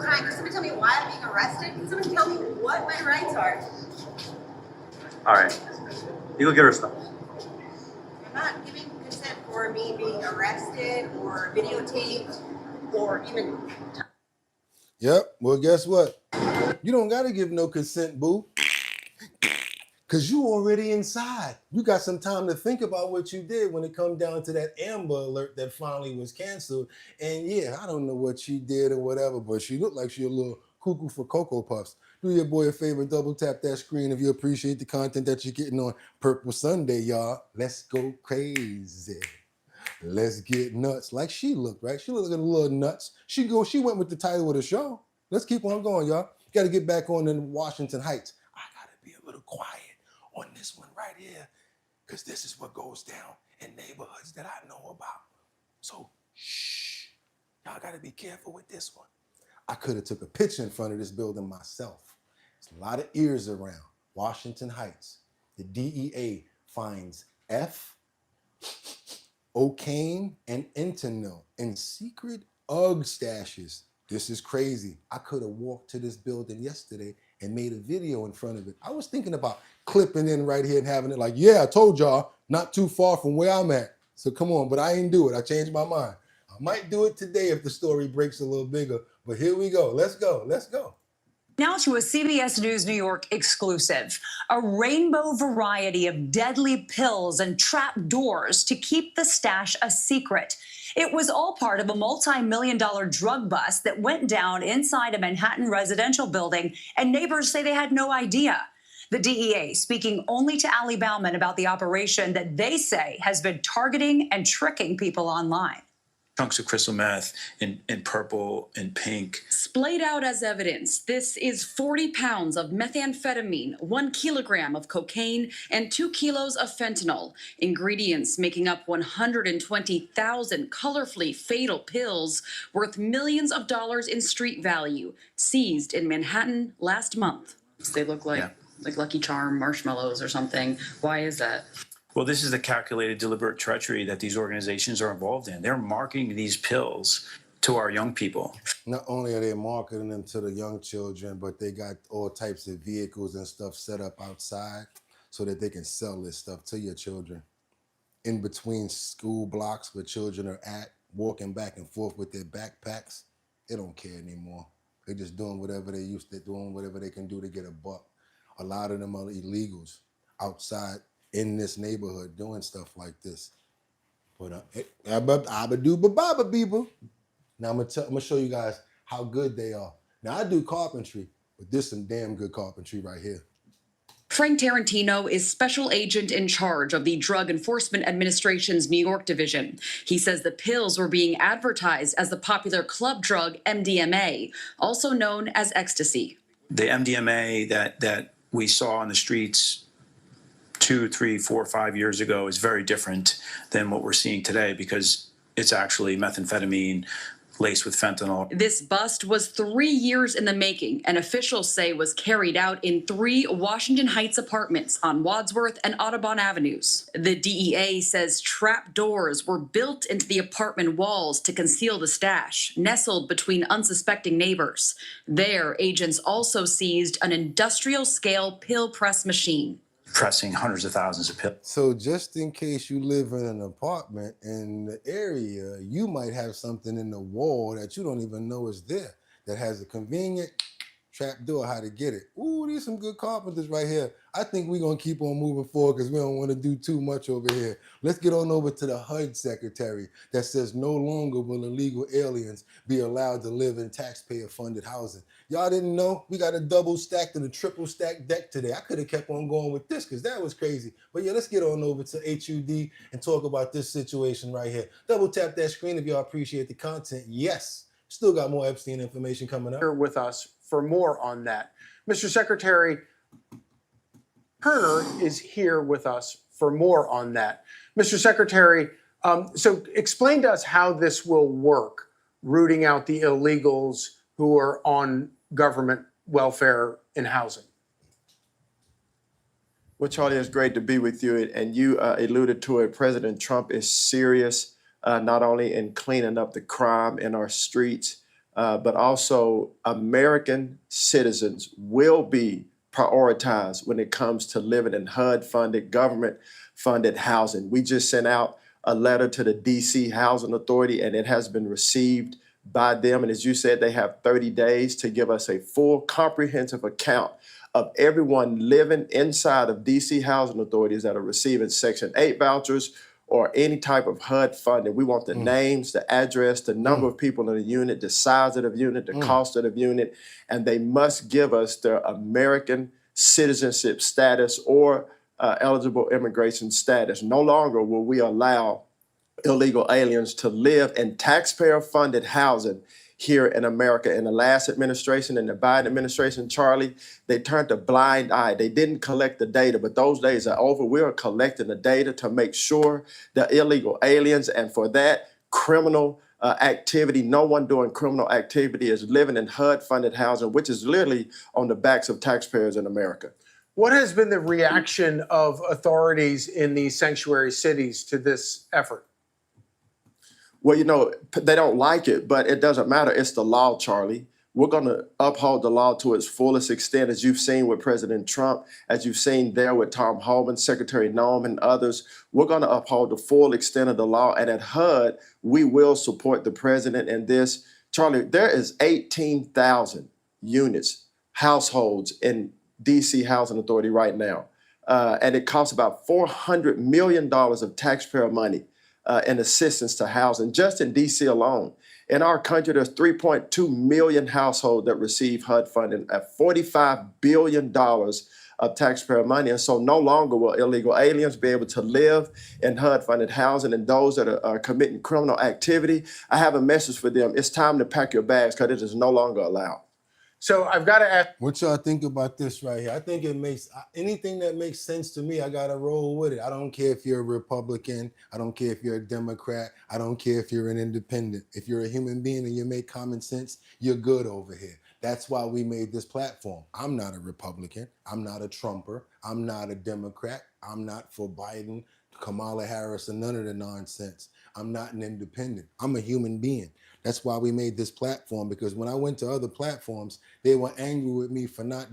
crime. Can somebody tell me why I'm being arrested? Can somebody tell me what my rights are? All right. You go get her stuff. I'm not giving consent for me being arrested or videotaped or even. Yep. Well, guess what? You don't got to give no consent, boo. Because you already inside. You got some time to think about what you did when it comes down to that Amber Alert that finally was canceled. And yeah, I don't know what she did or whatever, but she looked like she a little cuckoo for Cocoa Puffs. Do your boy a favor, double tap that screen if you appreciate the content that you're getting on Purple Sunday, y'all. Let's go crazy. Let's get nuts. Like she looked, right? She looked like a little nuts. She went with the title of the show. Let's keep on going, y'all. Got to get back on in Washington Heights. I got to be a little quiet on this one right here, because this is what goes down in neighborhoods that I know about. So, shh, y'all gotta be careful with this one. I could have took a picture in front of this building myself. There's a lot of ears around. Washington Heights. The DEA finds F, cocaine, and fentanyl in secret UGG stashes. This is crazy. I could have walked to this building yesterday and made a video in front of it. I was thinking about clipping in right here and having it like, yeah, I told y'all, not too far from where I'm at. So come on, but I ain't do it. I changed my mind. I might do it today if the story breaks a little bigger, but here we go. Let's go. Let's go. Now to a CBS News New York exclusive. A rainbow variety of deadly pills and trap doors to keep the stash a secret. It was all part of a multi-million-dollar drug bust that went down inside a Manhattan residential building, and neighbors say they had no idea. The DEA speaking only to Allie Bauman about the operation that they say has been targeting and tricking people online. Chunks of crystal meth in purple and pink. Splayed out as evidence, this is 40 pounds of methamphetamine, 1 kilogram of cocaine, and 2 kilos of fentanyl. Ingredients making up 120,000 colorfully fatal pills worth millions of dollars in street value, seized in Manhattan last month. They look like Lucky Charm marshmallows or something. Why is that? Well, this is the calculated, deliberate treachery that these organizations are involved in. They're marketing these pills to our young people. Not only are they marketing them to the young children, but they got all types of vehicles and stuff set up outside so that they can sell this stuff to your children. In between school blocks where children are at, walking back and forth with their backpacks, they don't care anymore. They're just doing whatever they used to doing, whatever they can do to get a buck. A lot of them are illegals outside in this neighborhood doing stuff like this. But now I'm gonna show you guys how good they are. Now I do carpentry, but this is some damn good carpentry right here. Frank Tarantino is special agent in charge of the Drug Enforcement Administration's New York division. He says the pills were being advertised as the popular club drug MDMA, also known as ecstasy. The MDMA that we saw on the streets 2, 3, 4, 5 years ago is very different than what we're seeing today because it's actually methamphetamine laced with fentanyl. This bust was 3 years in the making, and officials say was carried out in 3 Washington Heights apartments on Wadsworth and Audubon Avenues. The DEA says trap doors were built into the apartment walls to conceal the stash, nestled between unsuspecting neighbors. There, agents also seized an industrial-scale pill press machine. Pressing hundreds of thousands of pills. So just in case you live in an apartment in the area, you might have something in the wall that you don't even know is there that has a convenient trap door how to get it. Ooh, these some good carpenters right here. I think we're going to keep on moving forward because we don't want to do too much over here. Let's get on over to the HUD secretary that says no longer will illegal aliens be allowed to live in taxpayer-funded housing. Y'all didn't know? We got a double stacked and a triple stacked deck today. I could have kept on going with this because that was crazy. But yeah, let's get on over to HUD and talk about this situation right here. Double tap that screen if y'all appreciate the content. Yes, still got more Epstein information coming up. Here with us for more on that. Mr. Secretary, Turner is here with us for more on that. Mr. Secretary, so explain to us how this will work, rooting out the illegals who are on government welfare and housing. Well, Charlie, it's great to be with you. And you alluded to it. President Trump is serious, not only in cleaning up the crime in our streets, but also American citizens will be prioritized when it comes to living in HUD-funded, government-funded housing. We just sent out a letter to the DC Housing Authority, and it has been received by them. And as you said, they have 30 days to give us a full, comprehensive account of everyone living inside of DC housing authorities that are receiving Section 8 vouchers or any type of HUD funding. We want the names, the address, the number of people in the unit, the size of the unit, the cost of the unit, and they must give us their American citizenship status or eligible immigration status. No longer will we allow illegal aliens to live in taxpayer-funded housing here in America. In the last administration, in the Biden administration, Charlie, they turned a blind eye. They didn't collect the data, but those days are over. We are collecting the data to make sure the illegal aliens, and for that, criminal activity, no one doing criminal activity is living in HUD-funded housing, which is literally on the backs of taxpayers in America. What has been the reaction of authorities in these sanctuary cities to this effort? Well, you know, they don't like it, but it doesn't matter. It's the law, Charlie. We're going to uphold the law to its fullest extent, as you've seen with President Trump, as you've seen there with Tom Homan, Secretary Noem, and others. We're going to uphold the full extent of the law. And at HUD, we will support the president in this. Charlie, there is 18,000 units, households in DC Housing Authority right now. And it costs about $400 million of taxpayer money and assistance to housing, just in DC alone. In our country, there's 3.2 million households that receive HUD funding at $45 billion of taxpayer money. And so no longer will illegal aliens be able to live in HUD-funded housing, and those that are committing criminal activity, I have a message for them. It's time to pack your bags because it is no longer allowed. So I've got to ask, what y'all think about this right here? I think it makes anything that makes sense to me. I gotta roll with it. I don't care if you're a Republican. I don't care if you're a Democrat. I don't care if you're an independent. If you're a human being and you make common sense, you're good over here. That's why we made this platform. I'm not a Republican. I'm not a Trumper. I'm not a Democrat. I'm not for Biden, Kamala Harris, and none of the nonsense. I'm not an independent. I'm a human being. That's why we made this platform, because when I went to other platforms, they were angry with me for not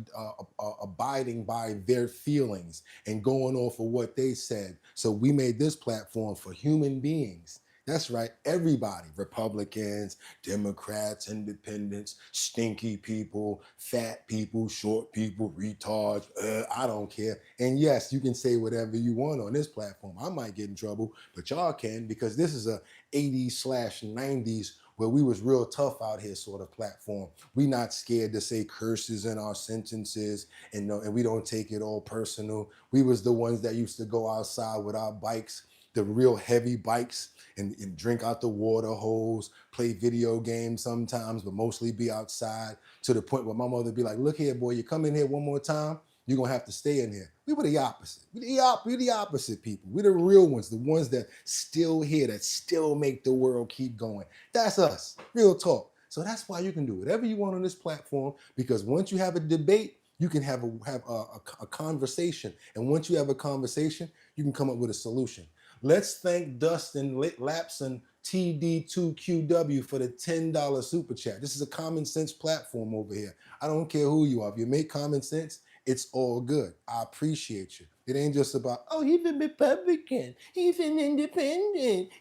abiding by their feelings and going off of what they said. So we made this platform for human beings. That's right, everybody, Republicans, Democrats, independents, stinky people, fat people, short people, retards, I don't care. And yes, you can say whatever you want on this platform. I might get in trouble, but y'all can, because this is a 80s/90s where we was real tough out here sort of platform. We not scared to say curses in our sentences, and we don't take it all personal. We was the ones that used to go outside with our bikes, the real heavy bikes, and drink out the water hose, play video games sometimes, but mostly be outside, to the point where my mother would be like, look here, boy, you come in here one more time, you're gonna have to stay in here. We were the opposite. We're the opposite people. We're the real ones, the ones that still here, that still make the world keep going. That's us, real talk. So that's why you can do whatever you want on this platform, because once you have a debate, you can have a conversation. And once you have a conversation, you can come up with a solution. Let's thank Dustin Lapson TD2QW for the $10 super chat. This is a common sense platform over here. I don't care who you are. If you make common sense, it's all good. I appreciate you. It ain't just about, oh, he's a Republican, he's an independent,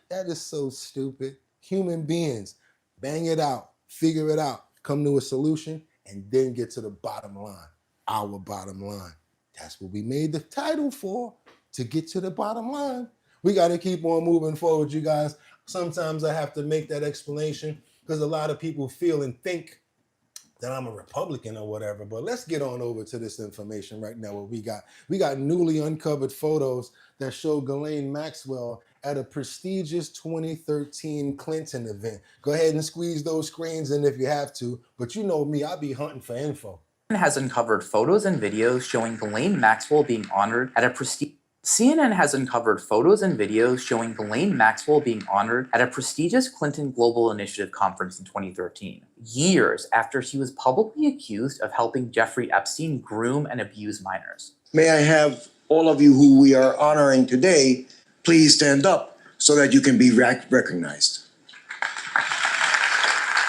that is so stupid. Human beings, bang it out, figure it out, come to a solution, and then get to the bottom line, our bottom line. That's what we made the title for, to get to the bottom line. We got to keep on moving forward, you guys. Sometimes I have to make that explanation because a lot of people feel and think that I'm a Republican or whatever, but let's get on over to this information right now. What we got newly uncovered photos that show Ghislaine Maxwell at a prestigious 2013 Clinton event. Go ahead and squeeze those screens in if you have to, but you know me, I'll be hunting for info. Has uncovered photos and videos showing Ghislaine Maxwell being honored at a CNN has uncovered photos and videos showing Ghislaine Maxwell being honored at a prestigious Clinton Global Initiative conference in 2013, years after she was publicly accused of helping Jeffrey Epstein groom and abuse minors. May I have all of you who we are honoring today please stand up so that you can be recognized.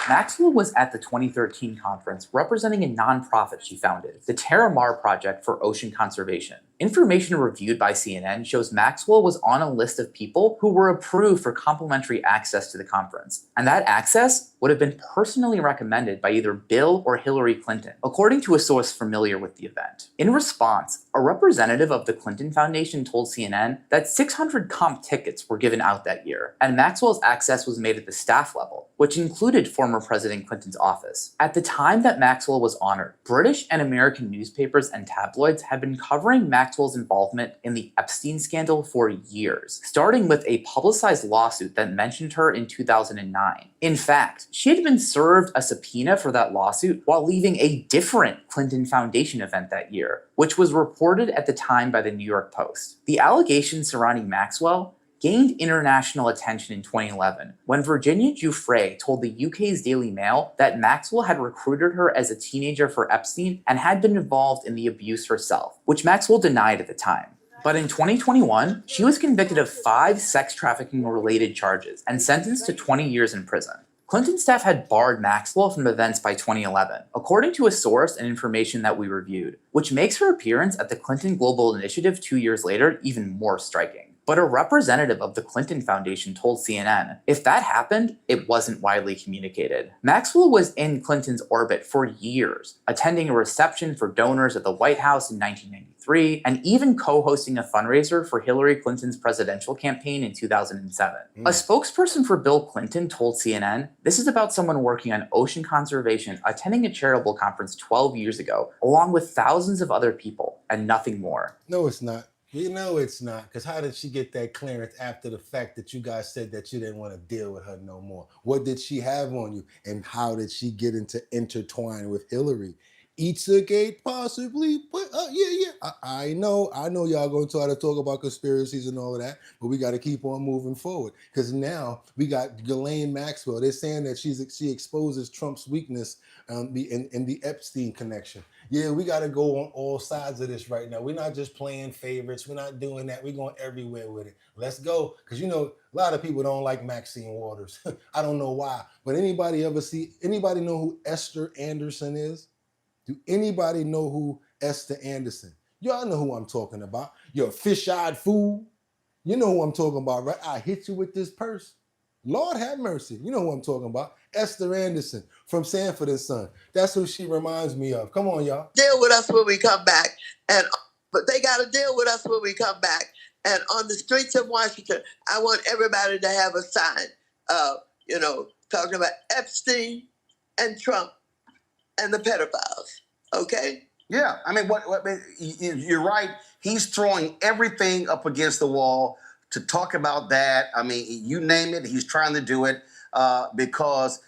Maxwell was at the 2013 conference representing a nonprofit she founded, the Terramar Project for Ocean Conservation. Information reviewed by CNN shows Maxwell was on a list of people who were approved for complimentary access to the conference, and that access would have been personally recommended by either Bill or Hillary Clinton, according to a source familiar with the event. In response, a representative of the Clinton Foundation told CNN that 600 comp tickets were given out that year, and Maxwell's access was made at the staff level, which included former President Clinton's office. At the time that Maxwell was honored, British and American newspapers and tabloids had been covering Maxwell's involvement in the Epstein scandal for years, starting with a publicized lawsuit that mentioned her in 2009. In fact, she had been served a subpoena for that lawsuit while leaving a different Clinton Foundation event that year, which was reported at the time by the New York Post. The allegations surrounding Maxwell gained international attention in 2011 when Virginia Giuffre told the UK's Daily Mail that Maxwell had recruited her as a teenager for Epstein and had been involved in the abuse herself, which Maxwell denied at the time. But in 2021, she was convicted of 5 sex trafficking-related charges and sentenced to 20 years in prison. Clinton staff had barred Maxwell from events by 2011, according to a source and information that we reviewed, which makes her appearance at the Clinton Global Initiative 2 years later even more striking. But a representative of the Clinton Foundation told CNN, if that happened, it wasn't widely communicated. Maxwell was in Clinton's orbit for years, attending a reception for donors at the White House in 1993, and even co-hosting a fundraiser for Hillary Clinton's presidential campaign in 2007. A spokesperson for Bill Clinton told CNN, this is about someone working on ocean conservation, attending a charitable conference 12 years ago, along with thousands of other people, and nothing more. No, it's not. You know it's not, because how did she get that clearance after the fact that you guys said that you didn't want to deal with her no more? What did she have on you? And how did she get into intertwine with Hillary? Eatzagate possibly, but I know y'all gonna try to talk about conspiracies and all of that, but we got to keep on moving forward because now we got Ghislaine Maxwell. They're saying that she exposes Trump's weakness in the Epstein connection. Yeah, we got to go on all sides of this right now. We're not just playing favorites. We're not doing that. We're going everywhere with it. Let's go, because you know a lot of people don't like Maxine Waters. I don't know why, but anybody know who Esther Anderson is? Do anybody know who Esther Anderson? Y'all know who I'm talking about. You're a fish-eyed fool. You know who I'm talking about, right? I hit you with this purse. Lord have mercy. You know who I'm talking about. Esther Anderson from Sanford and Son. That's who she reminds me of. Come on, y'all. Deal with us when we come back. But they got to deal with us when we come back. And on the streets of Washington, I want everybody to have a sign, talking about Epstein and Trump and the pedophiles, okay? Yeah, I mean, you're right. He's throwing everything up against the wall to talk about that. I mean, you name it, he's trying to do it because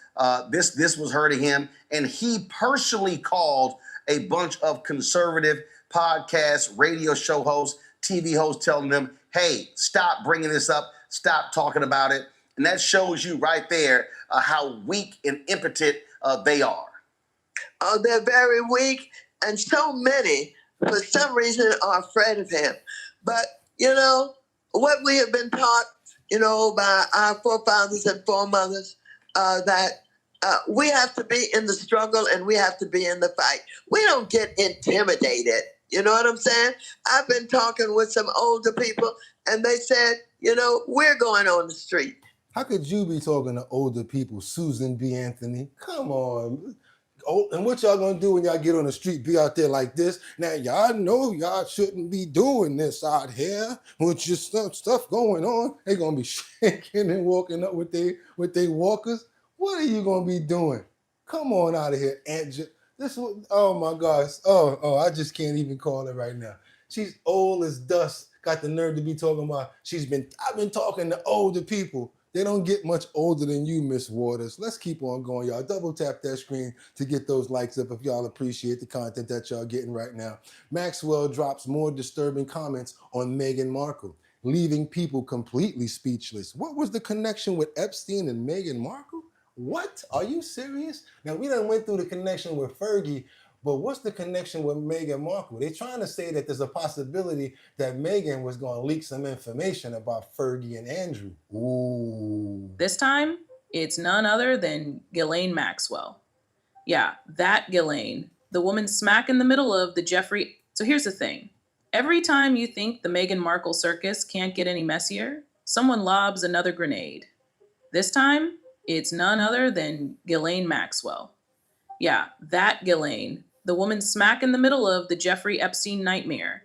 this was hurting him. And he personally called a bunch of conservative podcasts, radio show hosts, TV hosts, telling them, hey, stop bringing this up, stop talking about it. And that shows you right there how weak and impotent they are. Oh, they're very weak, and so many, for some reason, are afraid of him. But, what we have been taught, by our forefathers and foremothers, that we have to be in the struggle and we have to be in the fight. We don't get intimidated. You know what I'm saying? I've been talking with some older people, and they said, we're going on the street. How could you be talking to older people, Susan B. Anthony? Come on. Oh, and what y'all gonna do when y'all get on the street, be out there like this? Now, y'all know y'all shouldn't be doing this out here with your stuff going on. They gonna be shaking and walking up with they walkers. What are you gonna be doing? Come on out of here, Aunt oh my gosh. Oh, I just can't even call it right now. She's old as dust. Got the nerve to be talking about, I've been talking to older people. They don't get much older than you, Miss Waters. Let's keep on going, y'all. Double tap that screen to get those likes up if y'all appreciate the content that y'all getting right now. Maxwell drops more disturbing comments on Meghan Markle, leaving people completely speechless. What was the connection with Epstein and Meghan Markle? What? Are you serious? Now, we done went through the connection with Fergie, but what's the connection with Meghan Markle? They're trying to say that there's a possibility that Meghan was going to leak some information about Fergie and Andrew. Ooh. This time, It's none other than Ghislaine Maxwell. Yeah, that Ghislaine, the woman smack in the middle of the Jeffrey. So here's the thing. Every time you think the Meghan Markle circus can't get any messier, someone lobs another grenade. This time, it's none other than Ghislaine Maxwell. Yeah, that Ghislaine, the woman smack in the middle of the Jeffrey Epstein nightmare.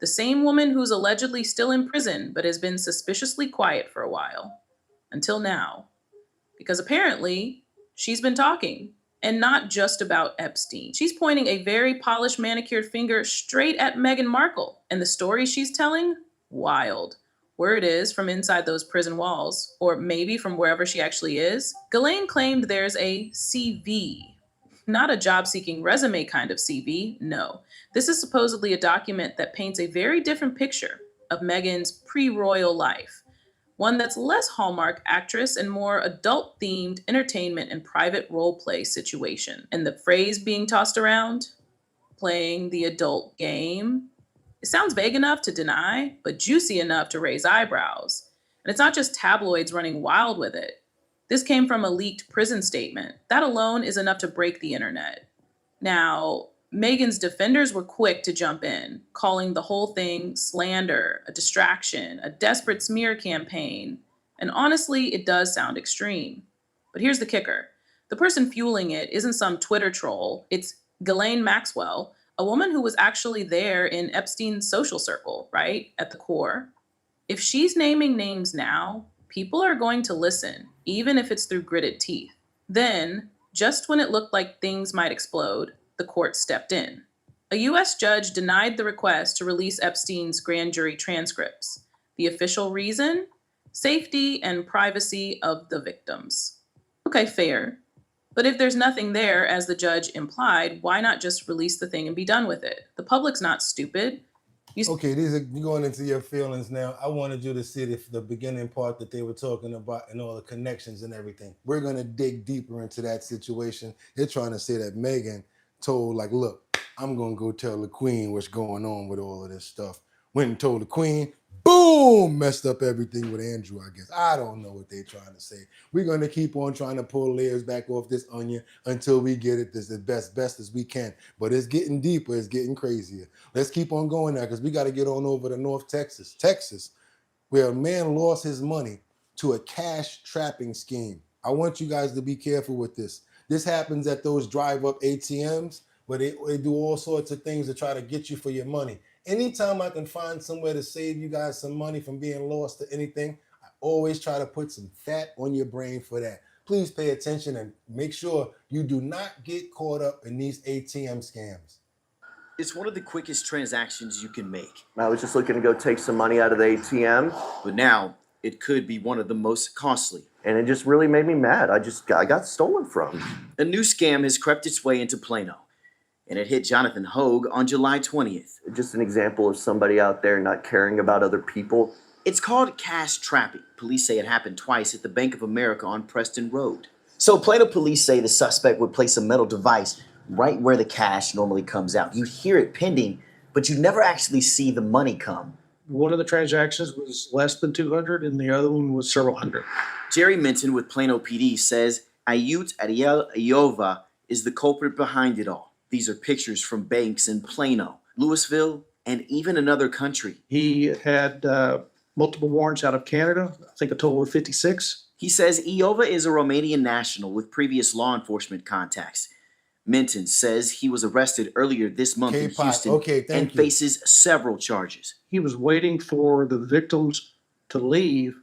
The same woman who's allegedly still in prison but has been suspiciously quiet for a while. Until now. Because apparently, she's been talking. And not just about Epstein. She's pointing a very polished, manicured finger straight at Meghan Markle. And the story she's telling? Wild. Word is from inside those prison walls, or maybe from wherever she actually is. Ghislaine claimed there's a CV. Not a job-seeking resume kind of CV, no. This is supposedly a document that paints a very different picture of Meghan's pre-royal life. One that's less Hallmark actress and more adult-themed entertainment and private role-play situation. And the phrase being tossed around, playing the adult game, it sounds vague enough to deny, but juicy enough to raise eyebrows. And it's not just tabloids running wild with it. This came from a leaked prison statement. That alone is enough to break the internet. Now, Meghan's defenders were quick to jump in, calling the whole thing slander, a distraction, a desperate smear campaign. And honestly, it does sound extreme. But here's the kicker. The person fueling it isn't some Twitter troll. It's Ghislaine Maxwell, a woman who was actually there in Epstein's social circle, right, at the core. If she's naming names now, people are going to listen, even if it's through gritted teeth. Then, just when it looked like things might explode, the court stepped in. A U.S. judge denied the request to release Epstein's grand jury transcripts. The official reason? Safety and privacy of the victims. Okay, fair. But if there's nothing there, as the judge implied, why not just release the thing and be done with it? The public's not stupid. Okay, these are going into your feelings now. I wanted you to see the beginning part that they were talking about and all the connections and everything. We're going to dig deeper into that situation. They're trying to say that Meghan told, like, look, I'm going to go tell the queen what's going on with all of this stuff. Went and told the queen, boom, messed up everything with Andrew, I guess. I don't know what they're trying to say. We're going to keep on trying to pull layers back off this onion until we get it as best as we can. But it's getting deeper. It's getting crazier. Let's keep on going now because we got to get on over to North Texas, where a man lost his money to a cash trapping scheme. I want you guys to be careful with this. This happens at those drive-up ATMs where they do all sorts of things to try to get you for your money. Anytime I can find somewhere to save you guys some money from being lost to anything, I always try to put some fat on your brain for that. Please pay attention and make sure you do not get caught up in these ATM scams. It's one of the quickest transactions you can make. I was just looking to go take some money out of the ATM. But now, it could be one of the most costly. And it just really made me mad. I got stolen from. A new scam has crept its way into Plano. And it hit Jonathan Hogue on July 20th. Just an example of somebody out there not caring about other people. It's called cash trapping. Police say it happened twice at the Bank of America on Preston Road. So Plano police say the suspect would place a metal device right where the cash normally comes out. You'd hear it pending, but you'd never actually see the money come. One of the transactions was less than 200 and the other one was several hundred. Jerry Minton with Plano PD says Ayut Ariel Ayova is the culprit behind it all. These are pictures from banks in Plano, Louisville, and even another country. He had multiple warrants out of Canada, I think a total of 56. He says Iova is a Romanian national with previous law enforcement contacts. Minton says he was arrested earlier this month in Houston and faces several charges. He was waiting for the victims to leave,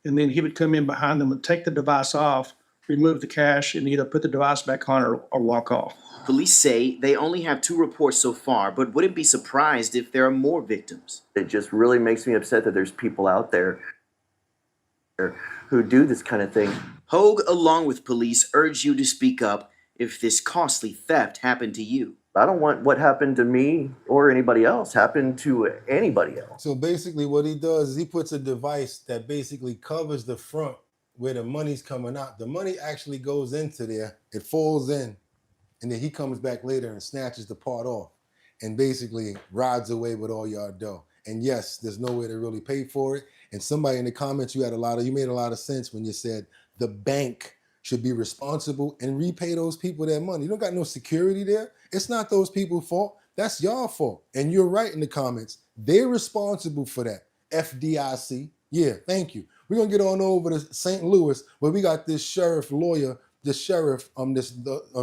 and then he would come in behind them and take the device off, remove the cash, and either put the device back on or walk off. Police say they only have 2 reports so far, but wouldn't be surprised if there are more victims. It just really makes me upset that there's people out there who do this kind of thing. Hogue, along with police, urge you to speak up if this costly theft happened to you. I don't want what happened to me or anybody else happen to anybody else. So basically what he does is he puts a device that basically covers the front where the money's coming out. The money actually goes into there, it falls in, and then he comes back later and snatches the part off and basically rides away with all your dough. And yes, there's no way to really pay for it. And somebody in the comments, you made a lot of sense when you said the bank should be responsible and repay those people their money. You don't got no security there. It's not those people's fault. That's y'all fault. And you're right in the comments. They're responsible for that. FDIC. Yeah, thank you. We're gonna get on over to St. Louis where we got this sheriff lawyer, the sheriff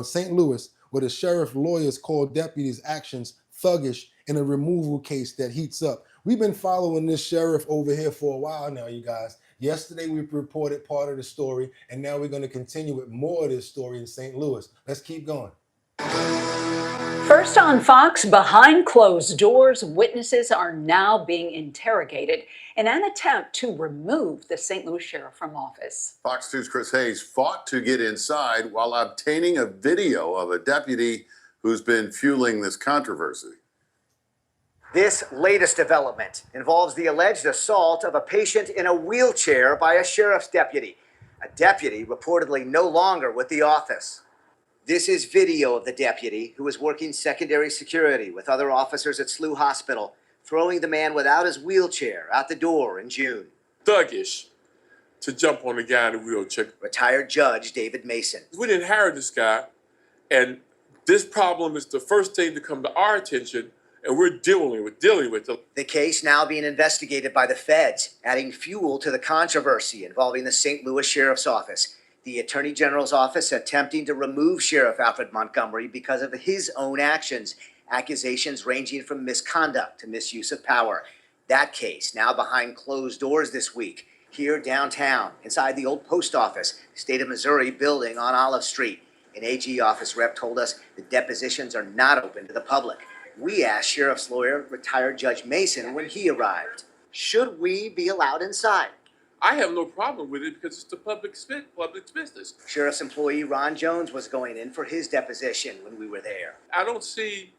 St. Louis, where the sheriff lawyers called deputies' actions thuggish in a removal case that heats up. We've been following this sheriff over here for a while now, you guys. Yesterday we reported part of the story, and now we're going to continue with more of this story in St. Louis. Let's keep going. First on Fox, behind closed doors, witnesses are now being interrogated in an attempt to remove the St. Louis sheriff from office. Fox 2's Chris Hayes fought to get inside while obtaining a video of a deputy who's been fueling this controversy. This latest development involves the alleged assault of a patient in a wheelchair by a sheriff's deputy, a deputy reportedly no longer with the office. This is video of the deputy who was working secondary security with other officers at SLU Hospital, throwing the man without his wheelchair out the door in June. Thuggish to jump on the guy in the wheelchair. Retired Judge David Mason. We didn't hire this guy, and this problem is the first thing to come to our attention, and we're dealing with it. The case now being investigated by the feds, adding fuel to the controversy involving the St. Louis Sheriff's Office. The Attorney General's office attempting to remove Sheriff Alfred Montgomery because of his own actions, accusations ranging from misconduct to misuse of power. That case now behind closed doors this week, here downtown, inside the old post office, State of Missouri building on Olive Street. An AG office rep told us the depositions are not open to the public. We asked Sheriff's lawyer, retired Judge Mason, when he arrived, should we be allowed inside? I have no problem with it because it's the public's business. Sheriff's employee Ron Jones was going in for his deposition when we were there. I don't see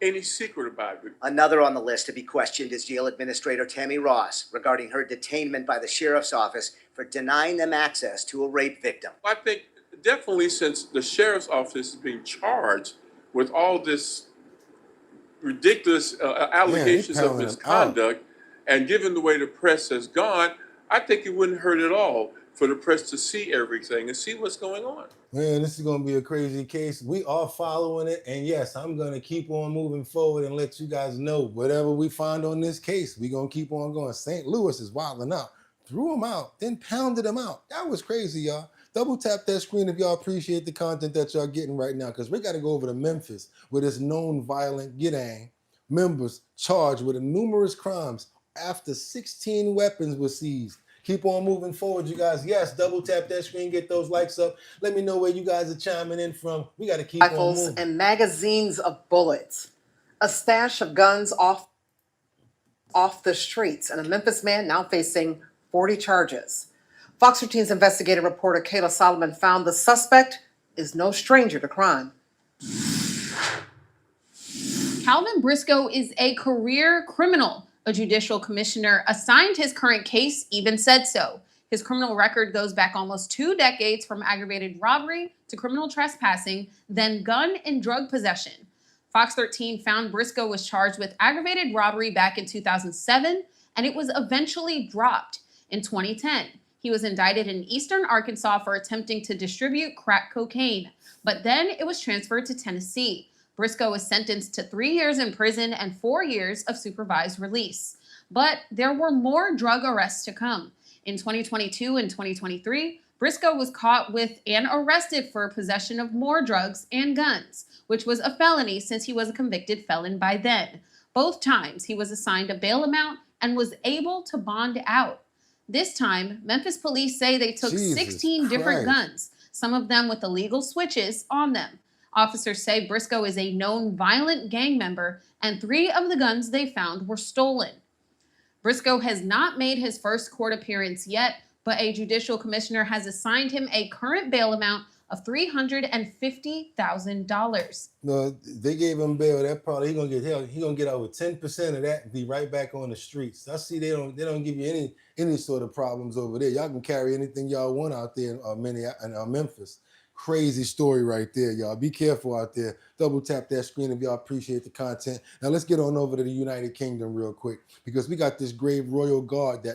any secret about it. Another on the list to be questioned is Jail Administrator Tammy Ross regarding her detainment by the Sheriff's Office for denying them access to a rape victim. I think definitely since the Sheriff's Office is being charged with all this ridiculous allegations of misconduct, and given the way the press has gone, I think it wouldn't hurt at all for the press to see everything and see what's going on. Man, this is going to be a crazy case. We are following it. And yes, I'm going to keep on moving forward and let you guys know whatever we find on this case. We're going to keep on going. St. Louis is wilding out. Threw them out, then pounded them out. That was crazy, y'all. Double tap that screen if y'all appreciate the content that y'all getting right now, because we got to go over to Memphis where this known violent gang members charged with numerous crimes after 16 weapons were seized. Keep on moving forward, you guys. Yes, double tap that screen, get those likes up. Let me know where you guys are chiming in from. We got to keep on moving. And magazines of bullets. A stash of guns off the streets. And a Memphis man now facing 40 charges. Fox 13's investigative reporter Kayla Solomon found the suspect is no stranger to crime. Calvin Briscoe is a career criminal. A judicial commissioner assigned his current case even said so. His criminal record goes back almost 2 decades, from aggravated robbery to criminal trespassing, then gun and drug possession. Fox 13 found Briscoe was charged with aggravated robbery back in 2007, and it was eventually dropped in 2010. He was indicted in Eastern Arkansas for attempting to distribute crack cocaine, but then it was transferred to Tennessee. Briscoe was sentenced to 3 years in prison and 4 years of supervised release. But there were more drug arrests to come. In 2022 and 2023, Briscoe was caught with and arrested for possession of more drugs and guns, which was a felony since he was a convicted felon by then. Both times he was assigned a bail amount and was able to bond out. This time, Memphis police say they took 16 different guns, some of them with illegal switches on them. Officers say Briscoe is a known violent gang member, and 3 of the guns they found were stolen. Briscoe has not made his first court appearance yet, but a judicial commissioner has assigned him a current bail amount of $350,000. No, they gave him bail. That probably he gonna get over 10% of that and be right back on the streets. I see they don't give you any sort of problems over there. Y'all can carry anything y'all want out there in Memphis. Crazy story right there, y'all. Be careful out there. Double tap that screen if y'all appreciate the content. Now let's get on over to the United Kingdom real quick, because we got this Royal Guard.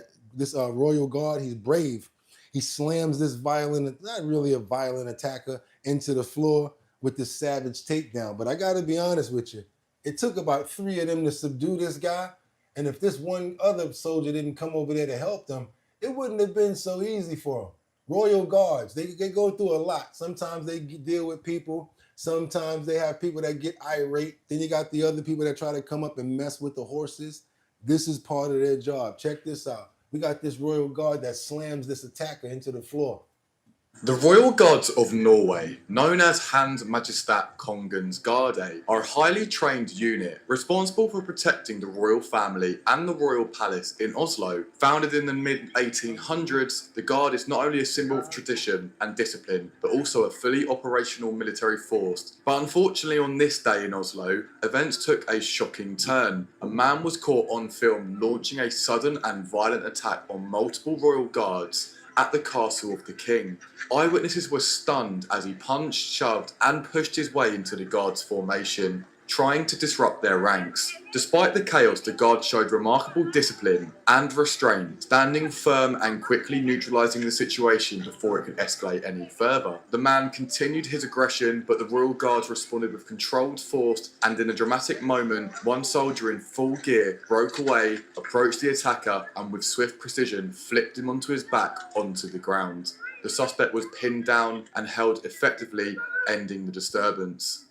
Royal Guard, he's brave. He slams this violent, not really a violent attacker, into the floor with this savage takedown. But I got to be honest with you. It took about 3 of them to subdue this guy. And if this one other soldier didn't come over there to help them, it wouldn't have been so easy for them. Royal Guards, they go through a lot. Sometimes they deal with people. Sometimes they have people that get irate. Then you got the other people that try to come up and mess with the horses. This is part of their job. Check this out. We got this Royal Guard that slams this attacker into the floor. The Royal Guards of Norway, known as Hans Majestat Kongens Garde, are a highly trained unit responsible for protecting the royal family and the royal palace in Oslo. Founded in the mid-1800s, the Guard is not only a symbol of tradition and discipline, but also a fully operational military force. But unfortunately on this day in Oslo, events took a shocking turn. A man was caught on film launching a sudden and violent attack on multiple Royal Guards at the castle of the king. Eyewitnesses were stunned as he punched, shoved and pushed his way into the guards' formation, trying to disrupt their ranks. Despite the chaos, the guard showed remarkable discipline and restraint, standing firm and quickly neutralizing the situation before it could escalate any further. The man continued his aggression, but the Royal Guards responded with controlled force, and in a dramatic moment, one soldier in full gear broke away, approached the attacker, and with swift precision flipped him onto his back onto the ground. The suspect was pinned down and held effectively, ending the disturbance.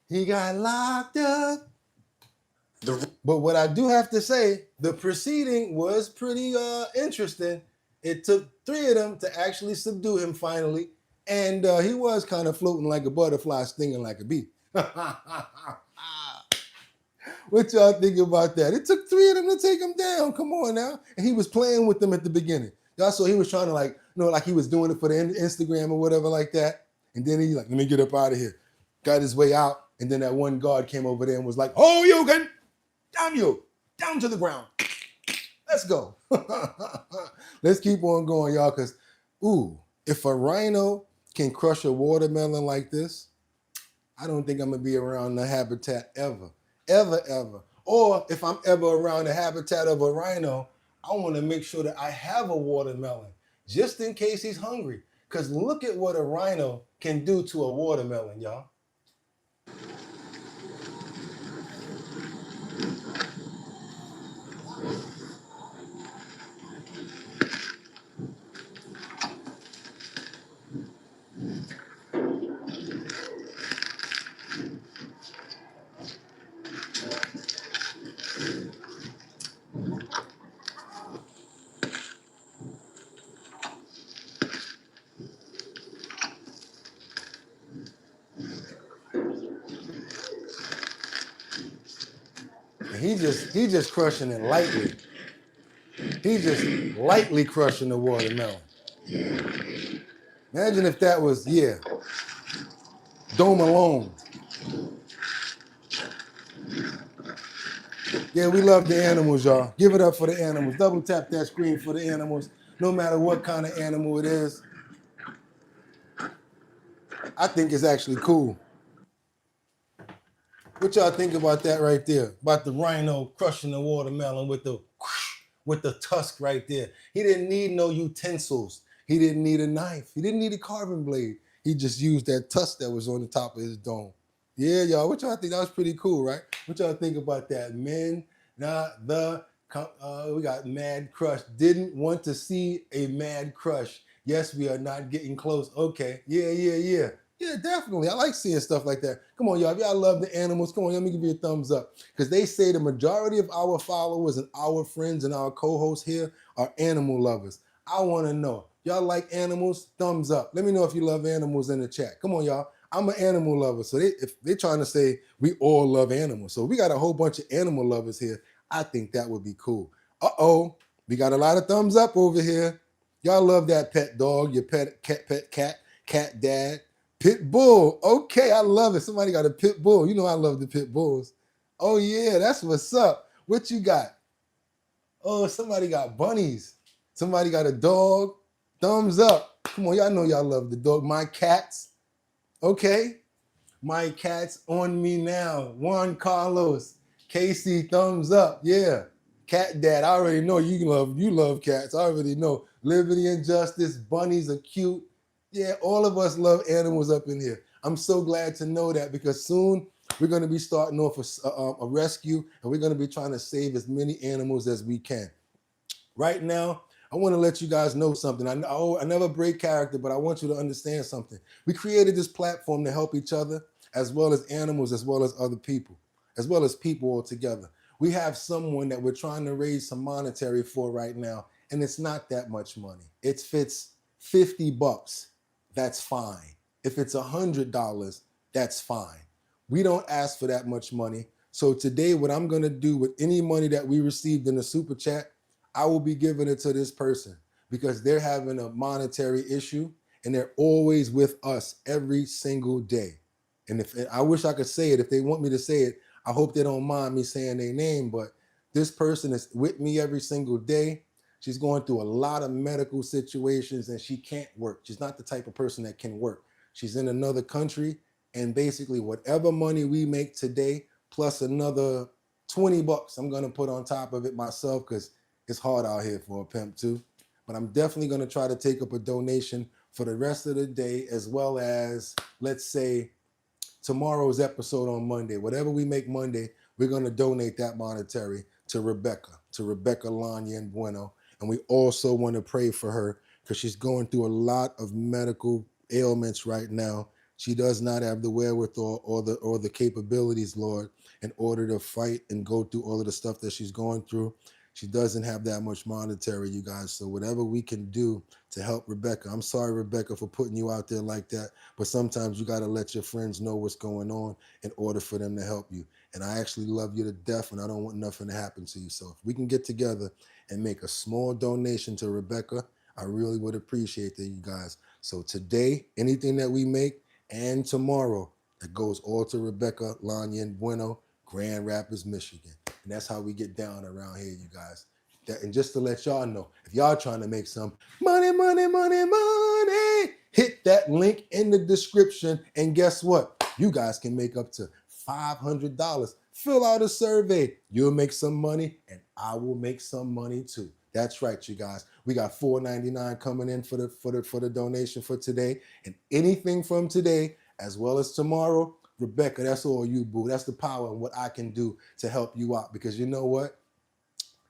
He got locked up. But what I do have to say, the proceeding was pretty interesting. It took 3 of them to actually subdue him finally. And he was kind of floating like a butterfly, stinging like a bee. What y'all think about that? It took 3 of them to take him down. Come on now. And he was playing with them at the beginning. Y'all saw he was trying to like he was doing it for the Instagram or whatever like that. And then he like, let me get up out of here. Got his way out. And then that one guard came over there and was like, oh, you can, damn you, down to the ground. Let's go. Let's keep on going, y'all, because, ooh, if a rhino can crush a watermelon like this, I don't think I'm going to be around the habitat ever, ever, ever. Or if I'm ever around the habitat of a rhino, I want to make sure that I have a watermelon just in case he's hungry. Because look at what a rhino can do to a watermelon, y'all. He just crushing it lightly. He just lightly crushing the watermelon. Imagine if that was, Dome alone. Yeah, we love the animals, y'all. Give it up for the animals. Double tap that screen for the animals, no matter what kind of animal it is. I think it's actually cool. What y'all think about that right there? About the rhino crushing the watermelon with the tusk right there. He didn't need no utensils. He didn't need a knife. He didn't need a carving blade. He just used that tusk that was on the top of his dome. Yeah, y'all, what y'all think? That was pretty cool, right? What y'all think about that? Men, we got Mad Crush. Didn't want to see a Mad Crush. Yes, we are not getting close. Okay, yeah. Yeah, definitely. I like seeing stuff like that. Come on, y'all. If y'all love the animals, come on, let me give you a thumbs up. Because they say the majority of our followers and our friends and our co-hosts here are animal lovers. I want to know. Y'all like animals? Thumbs up. Let me know if you love animals in the chat. Come on, y'all. I'm an animal lover. So if they're trying to say we all love animals. So we got a whole bunch of animal lovers here. I think that would be cool. Uh-oh. We got a lot of thumbs up over here. Y'all love that pet dog, your pet cat dad. Pit bull. Okay, I love it. Somebody got a pit bull. You know I love the pit bulls. Oh, yeah, that's what's up. What you got? Oh, somebody got bunnies. Somebody got a dog. Thumbs up. Come on, y'all know y'all love the dog. My cats, okay? My cats on me now. Juan Carlos, Casey, thumbs up. Yeah. Cat dad, I already know you love cats. I already know. Liberty and Justice, bunnies are cute. Yeah, all of us love animals up in here. I'm so glad to know that because soon we're going to be starting off a rescue and we're going to be trying to save as many animals as we can. Right now, I want to let you guys know something. I never break character, but I want you to understand something. We created this platform to help each other as well as animals, as well as other people, as well as people altogether. We have someone that we're trying to raise some monetary for right now, and it's not that much money. If it's $50, that's fine. If it's $100, that's fine. We don't ask for that much money. So today, what I'm going to do with any money that we received in the super chat, I will be giving it to this person because they're having a monetary issue and they're always with us every single day. And I wish I could say it, if they want me to say it, I hope they don't mind me saying their name, but this person is with me every single day. She's going through a lot of medical situations and she can't work. She's not the type of person that can work. She's in another country and basically whatever money we make today, plus another $20 I'm gonna put on top of it myself because it's hard out here for a pimp too. But I'm definitely gonna try to take up a donation for the rest of the day as well as, let's say, tomorrow's episode on Monday. Whatever we make Monday, we're gonna donate that monetary to Rebecca Lanya and Bueno. And we also wanna pray for her because she's going through a lot of medical ailments right now. She does not have the wherewithal or the capabilities, Lord, in order to fight and go through all of the stuff that she's going through. She doesn't have that much monetary, you guys. So whatever we can do to help Rebecca. I'm sorry, Rebecca, for putting you out there like that. But sometimes you got to let your friends know what's going on in order for them to help you. And I actually love you to death and I don't want nothing to happen to you. So if we can get together and make a small donation to Rebecca, I really would appreciate that, you guys. So today, anything that we make and tomorrow, that goes all to Rebecca Lanya and Bueno, Grand Rapids, Michigan. And that's how we get down around here, you guys. And just to let y'all know, if y'all trying to make some money, hit that link in the description. And guess what? You guys can make up to $500. Fill out a survey. You'll make some money and I will make some money too. That's right, you guys. We got $4.99 coming in for the donation for today. And anything from today as well as tomorrow, Rebecca, that's all you, boo. That's the power of what I can do to help you out. Because you know what?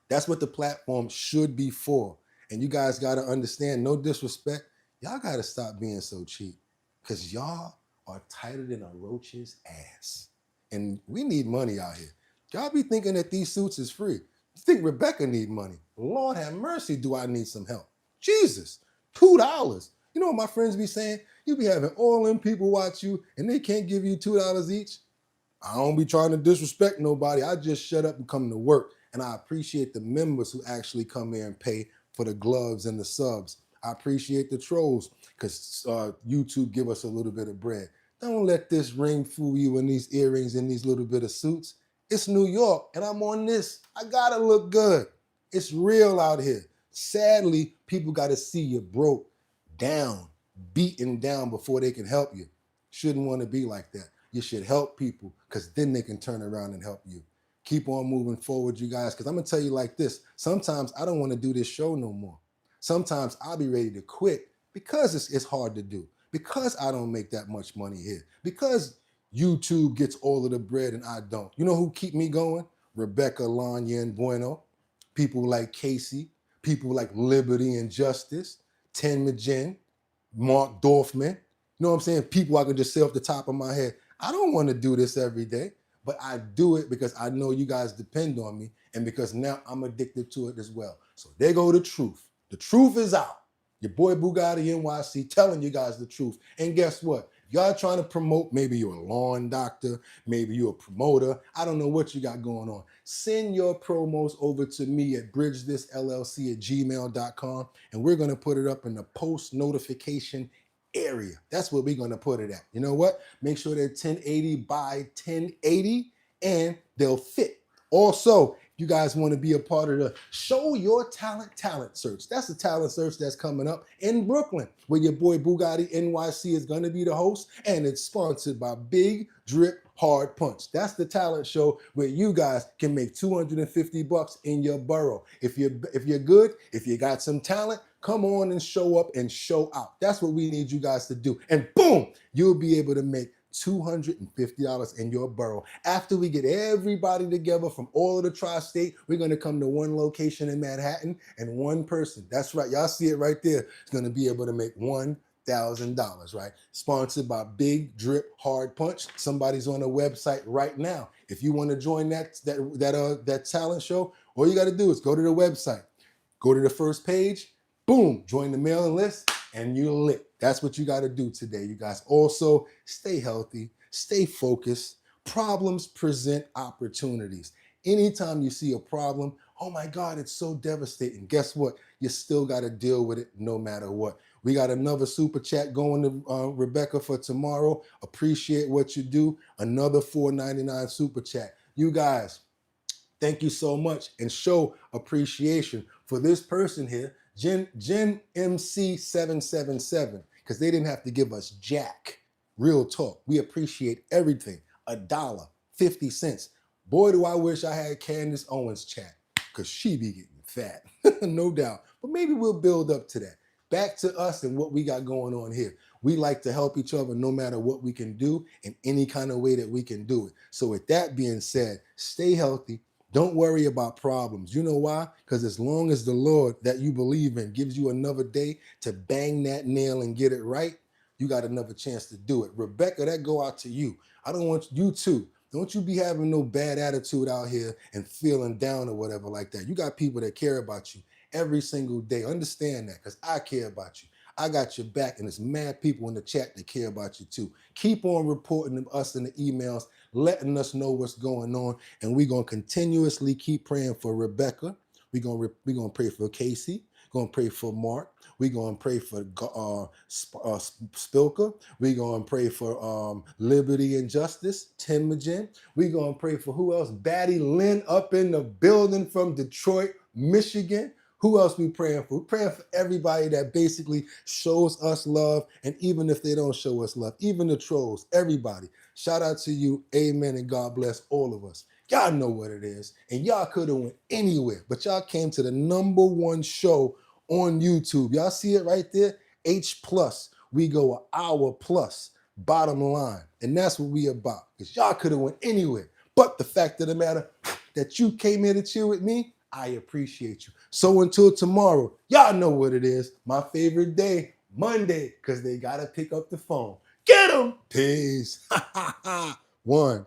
That's what the platform should be for. And you guys got to understand, no disrespect, y'all got to stop being so cheap. Because y'all are tighter than a roach's ass. And we need money out here. Y'all be thinking that these suits is free. You think Rebecca need money? Lord have mercy, do I need some help? Jesus, $2. You know what my friends be saying? You be having all them people watch you and they can't give you $2 each. I don't be trying to disrespect nobody. I just shut up and come to work. And I appreciate the members who actually come here and pay for the gloves and the subs. I appreciate the trolls because YouTube give us a little bit of bread. Don't let this ring fool you in these earrings and these little bit of suits. It's New York and I'm on this. I gotta look good. It's real out here. Sadly, people gotta see you broke, down, beaten down before they can help you. Shouldn't want to be like that. You should help people because then they can turn around and help you. Keep on moving forward, you guys, because I'm going to tell you like this. Sometimes I don't want to do this show no more. Sometimes I'll be ready to quit because it's hard to do, because I don't make that much money here, because YouTube gets all of the bread and I don't. You know who keep me going? Rebecca, Lanya, and Bueno. People like Casey, people like Liberty and Justice, Ten Majen, Mark Dorfman. You know what I'm saying? People I could just say off the top of my head. I don't want to do this every day, but I do it because I know you guys depend on me and because now I'm addicted to it as well. So there go the truth. The truth is out. Your boy BOOGOTTINYC telling you guys the truth. And guess what? Y'all trying to promote, maybe you're a lawn doctor, maybe you're a promoter, I don't know what you got going on. Send your promos over to me at bridgethisllc@gmail.com and we're going to put it up in the post notification area. That's where we're going to put it at. You know what? Make sure they're 1080 by 1080 and they'll fit. Also, you guys want to be a part of the Show Your Talent search. That's the talent search that's coming up in Brooklyn, where your boy Bugatti NYC is going to be the host, and it's sponsored by Big Drip Hard Punch. That's the talent show where you guys can make $250 in your borough. If you're good, if you got some talent, come on and show up and show out. That's what we need you guys to do. And boom, you'll be able to make $250 in your borough. After we get everybody together from all of the tri-state, we're going to come to one location in Manhattan, and one person, that's right, y'all see it right there, is going to be able to make $1,000, right? Sponsored by Big Drip Hard Punch. Somebody's on the website right now. If you want to join that talent show, all you got to do is go to the website, go to the first page, boom, join the mailing list, and you're lit. That's what you got to do today, you guys. Also, stay healthy, stay focused. Problems present opportunities. Anytime you see a problem, oh my God, it's so devastating. Guess what? You still got to deal with it no matter what. We got another super chat going to Rebecca for tomorrow. Appreciate what you do. Another $4.99 super chat. You guys, thank you so much, and show appreciation for this person here, Jen MC777, because they didn't have to give us jack. Real talk. We appreciate everything. $1.50. Boy, do I wish I had Candace Owens chat, because she be getting fat. No doubt. But maybe we'll build up to that. Back to us and what we got going on here. We like to help each other no matter what we can do, in any kind of way that we can do it. So with that being said, stay healthy. Don't worry about problems. You know why? Because as long as the Lord that you believe in gives you another day to bang that nail and get it right, you got another chance to do it. Rebecca, that go out to you. I don't want you to. Don't you be having no bad attitude out here and feeling down or whatever like that. You got people that care about you every single day. Understand that, because I care about you. I got your back, and there's mad people in the chat that care about you too. Keep on reporting us in the emails, letting us know what's going on, and we're going to continuously keep praying for Rebecca. We're going to pray for Casey. We're going to pray for Mark. We're going to pray for Spilker. We're going to pray for Liberty and Justice, Timogen. We're going to pray for who else? Batty Lynn up in the building from Detroit, Michigan. Who else we praying for? We're praying for everybody that basically shows us love, and even if they don't show us love, even the trolls, everybody. Shout out to you, amen, and God bless all of us. Y'all know what it is, and y'all could have went anywhere, but y'all came to the #1 show on YouTube. Y'all see it right there? H+. We go an hour plus, bottom line, and that's what we about, because y'all could have went anywhere. But the fact of the matter that you came here to chill with me, I appreciate you. So until tomorrow, y'all know what it is. My favorite day, Monday, because they got to pick up the phone. Get them. Peace. 1.